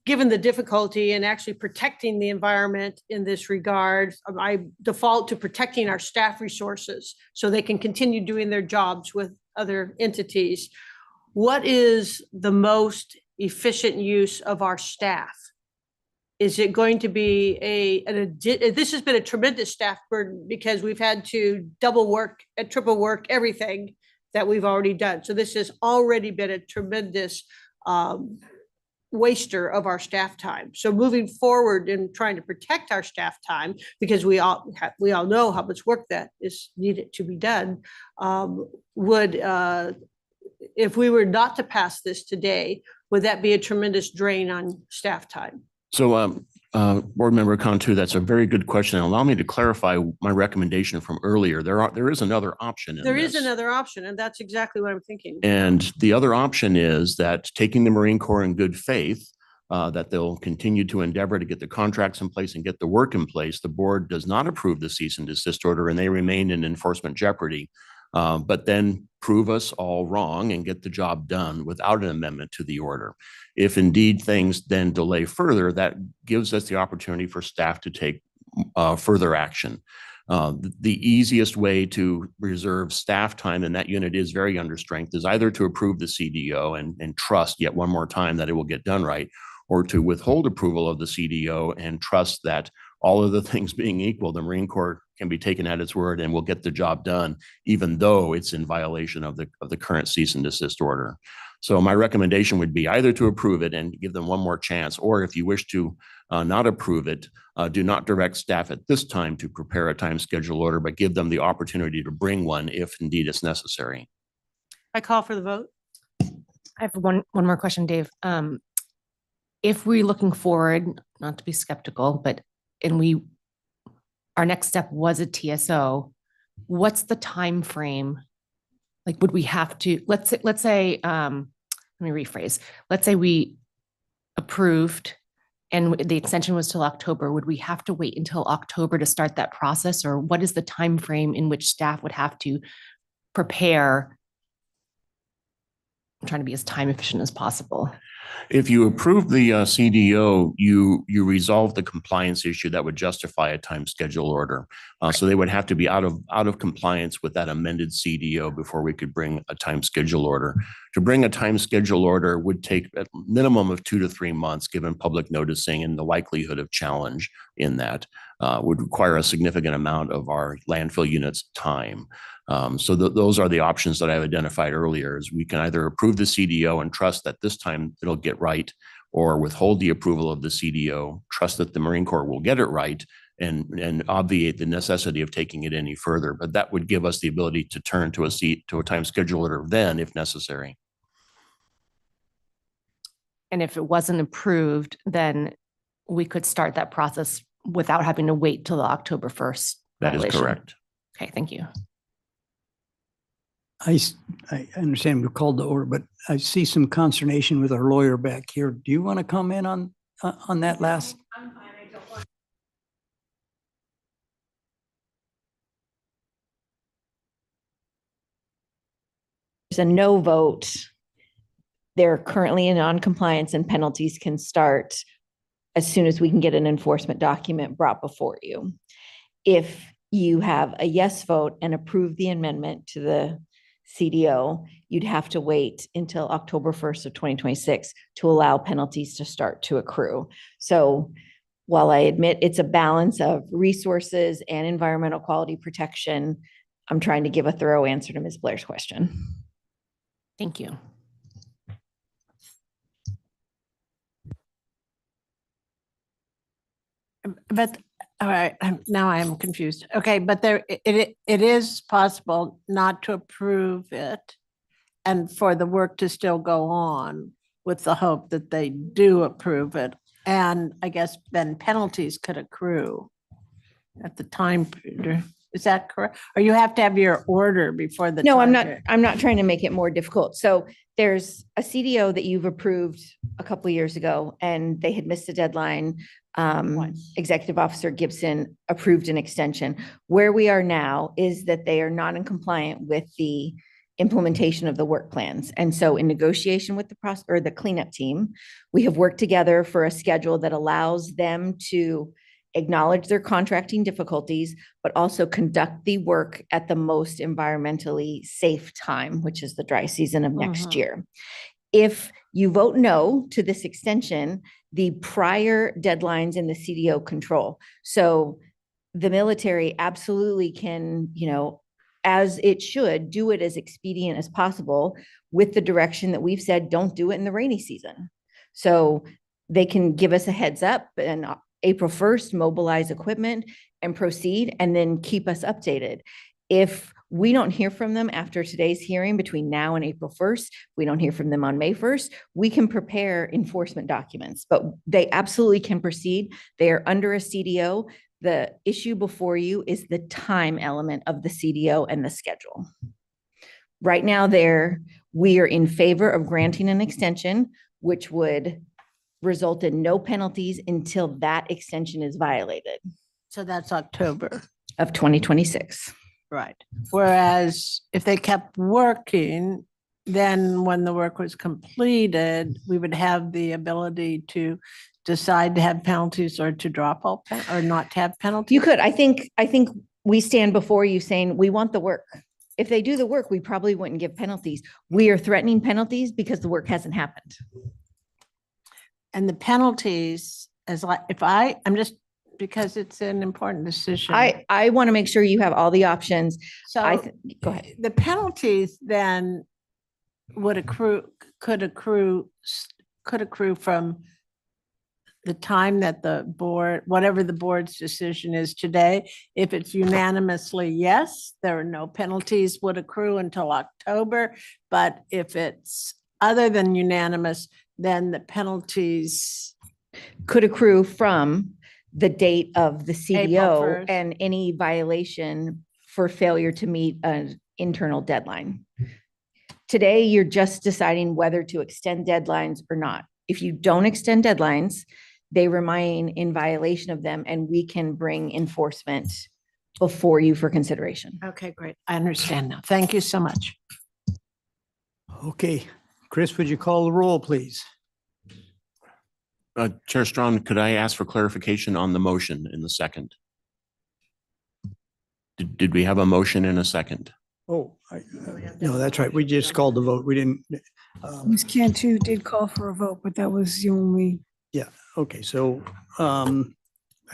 given the difficulty in actually protecting the environment in this regard, I default to protecting our staff resources so they can continue doing their jobs with other entities. What is the most efficient use of our staff? Is it going to be this has been a tremendous staff burden because we've had to double work and triple work everything that we've already done. So this has already been a tremendous waster of our staff time. So moving forward in trying to protect our staff time, because we all know how much work that is needed to be done, if we were not to pass this today, would that be a tremendous drain on staff time? So, Board Member Cantu, that's a very good question. Allow me to clarify my recommendation from earlier. There is another option in There is this. another option, and that's exactly what I'm thinking. And the other option is that taking the Marine Corps in good faith, that they'll continue to endeavor to get the contracts in place and get the work in place. The board does not approve the cease and desist order, and they remain in enforcement jeopardy. But then prove us all wrong and get the job done without an amendment to the order. If indeed things then delay further, that gives us the opportunity for staff to take further action. The easiest way to reserve staff time, and that unit is very under strength, is either to approve the CDO and trust yet one more time that it will get done right, or to withhold approval of the CDO and trust that all of the things being equal, the Marine Corps can be taken at its word and will get the job done, even though it's in violation of the current cease and desist order. So my recommendation would be either to approve it and give them one more chance, or if you wish to not approve it, do not direct staff at this time to prepare a time schedule order, but give them the opportunity to bring one if indeed it's necessary. I call for the vote. I have one more question, Dave. If we're looking forward, not to be skeptical, but our next step was a TSO, what's the time frame? Like, would we have to, let's say, let me rephrase. Let's say we approved and the extension was till October. Would we have to wait until October to start that process? Or what is the time frame in which staff would have to prepare? I'm trying to be as time efficient as possible. If you approve the CDO, you resolve the compliance issue that would justify a time schedule order. So they would have to be out of compliance with that amended CDO before we could bring a time schedule order. To bring a time schedule order would take a minimum of 2 to 3 months, given public noticing and the likelihood of challenge in that would require a significant amount of our landfill units' time. So those are the options that I've identified earlier. Is we can either approve the CDO and trust that this time it'll get right, or withhold the approval of the CDO, trust that the Marine Corps will get it right, and obviate the necessity of taking it any further. But that would give us the ability to turn to a time schedule order then, if necessary. And if it wasn't approved, then we could start that process without having to wait till the October 1st. That is correct. Okay, thank you. I understand we're called to order, but I see some consternation with our lawyer back here. Do you want to comment on that last? there's a no vote, they're currently in non-compliance and penalties can start as soon as we can get an enforcement document brought before you. If you have a yes vote and approve the amendment to the CDO, you'd have to wait until October 1st of 2026 to allow penalties to start to accrue. So while I admit it's a balance of resources and environmental quality protection, I'm trying to give a thorough answer to Ms. Blair's question. Thank you. But, all right, now I'm confused. Okay, but it is possible not to approve it and for the work to still go on with the hope that they do approve it. And I guess then penalties could accrue at the time. Is that correct? Or you have to have your order before the? No, time period? I'm not trying to make it more difficult. So there's a CDO that you've approved a couple of years ago and they had missed a deadline. Executive Officer Gibson approved an extension. Where we are now is that they are not in compliant with the implementation of the work plans. And so in negotiation with the cleanup team, we have worked together for a schedule that allows them to acknowledge their contracting difficulties, but also conduct the work at the most environmentally safe time, which is the dry season of next year. If you vote no to this extension, the prior deadlines in the CDO control. So the military absolutely can, as it should, do it as expedient as possible with the direction that we've said, don't do it in the rainy season. So they can give us a heads up and April 1st, mobilize equipment and proceed, and then keep us updated. If we don't hear from them after today's hearing between now and April 1st, we don't hear from them on May 1st, we can prepare enforcement documents, but they absolutely can proceed. They are under a CDO. The issue before you is the time element of the CDO and the schedule. Right now we are in favor of granting an extension, which would result in no penalties until that extension is violated. So that's October. Of 2026. Right. Whereas if they kept working, then when the work was completed, we would have the ability to decide to have penalties or to drop all or not to have penalties. You could. I think we stand before you saying we want the work. If they do the work, we probably wouldn't give penalties. We are threatening penalties because the work hasn't happened. And the penalties, I'm just, because it's an important decision. I want to make sure you have all the options. So go ahead. The penalties then could accrue from the time that the board, whatever the board's decision is today. If it's unanimously yes, there are no penalties would accrue until October. But if it's other than unanimous, then the penalties could accrue from the date of the CDO 1st. And any violation for failure to meet an internal deadline. Today, you're just deciding whether to extend deadlines or not. If you don't extend deadlines, they remain in violation of them and we can bring enforcement before you for consideration. Okay, great. I understand now. Thank you so much. Okay, Chris, would you call the roll, please? Chair Strawn, could I ask for clarification on the motion in the second? Did we have a motion in a second? Oh, no, that's right. We just called the vote. We didn't. Ms. Cantu did call for a vote, but that was the only. Yeah, okay, so I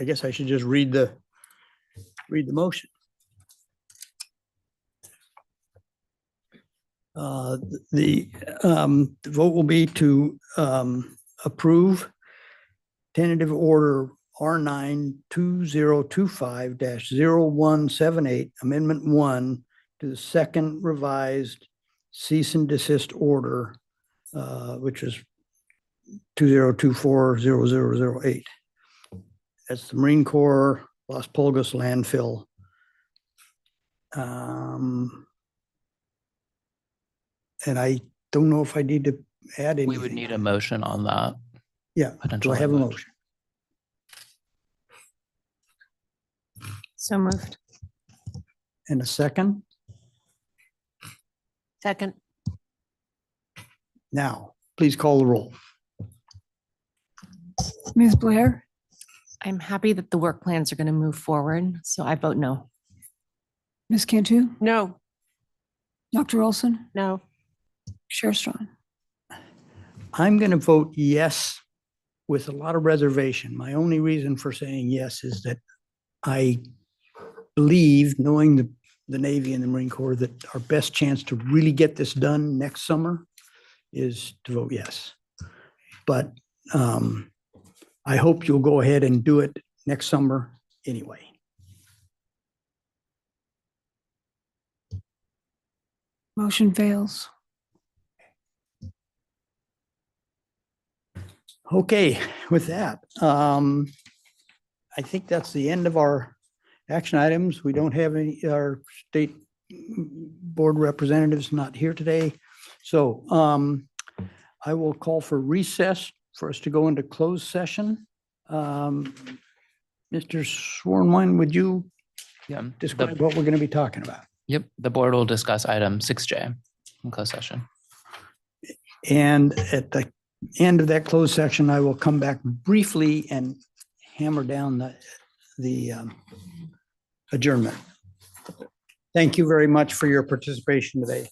guess I should just read the motion. The vote will be to approve tentative order R9-2025-0178, Amendment 1 to the second revised cease and desist order, which is 2024-0008. That's the Marine Corps Las Pulgas landfill. And I don't know if I need to add anything. We would need a motion on that. Yeah, do potential I have a language. motion? So moved. And a second? Second. Now, please call the roll. Ms. Blair, I'm happy that the work plans are going to move forward, so I vote no. Ms. Cantu, No, Dr. Olson, No, Chair Strong. I'm going to vote yes with a lot of reservation. My only reason for saying yes is that I believe, knowing the Navy and the Marine Corps, that our best chance to really get this done next summer is to vote yes. But I hope you'll go ahead and do it next summer anyway. Motion fails. Okay, with that, I think that's the end of our action items. We don't have any, our state board representatives not here today. So I will call for recess for us to go into closed session. Mr. Swornwine, would you Yeah. describe what we're going to be talking about? Yep, the board will discuss item 6J in closed session. And at the end of that closed section, I will come back briefly and hammer down the adjournment. Thank you very much for your participation today.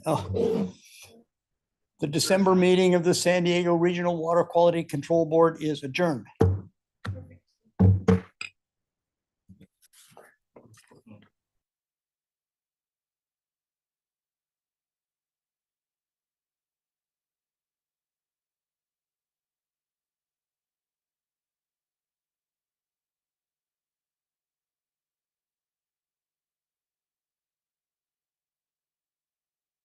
Oh. The December meeting of the San Diego Regional Water Quality Control Board is adjourned.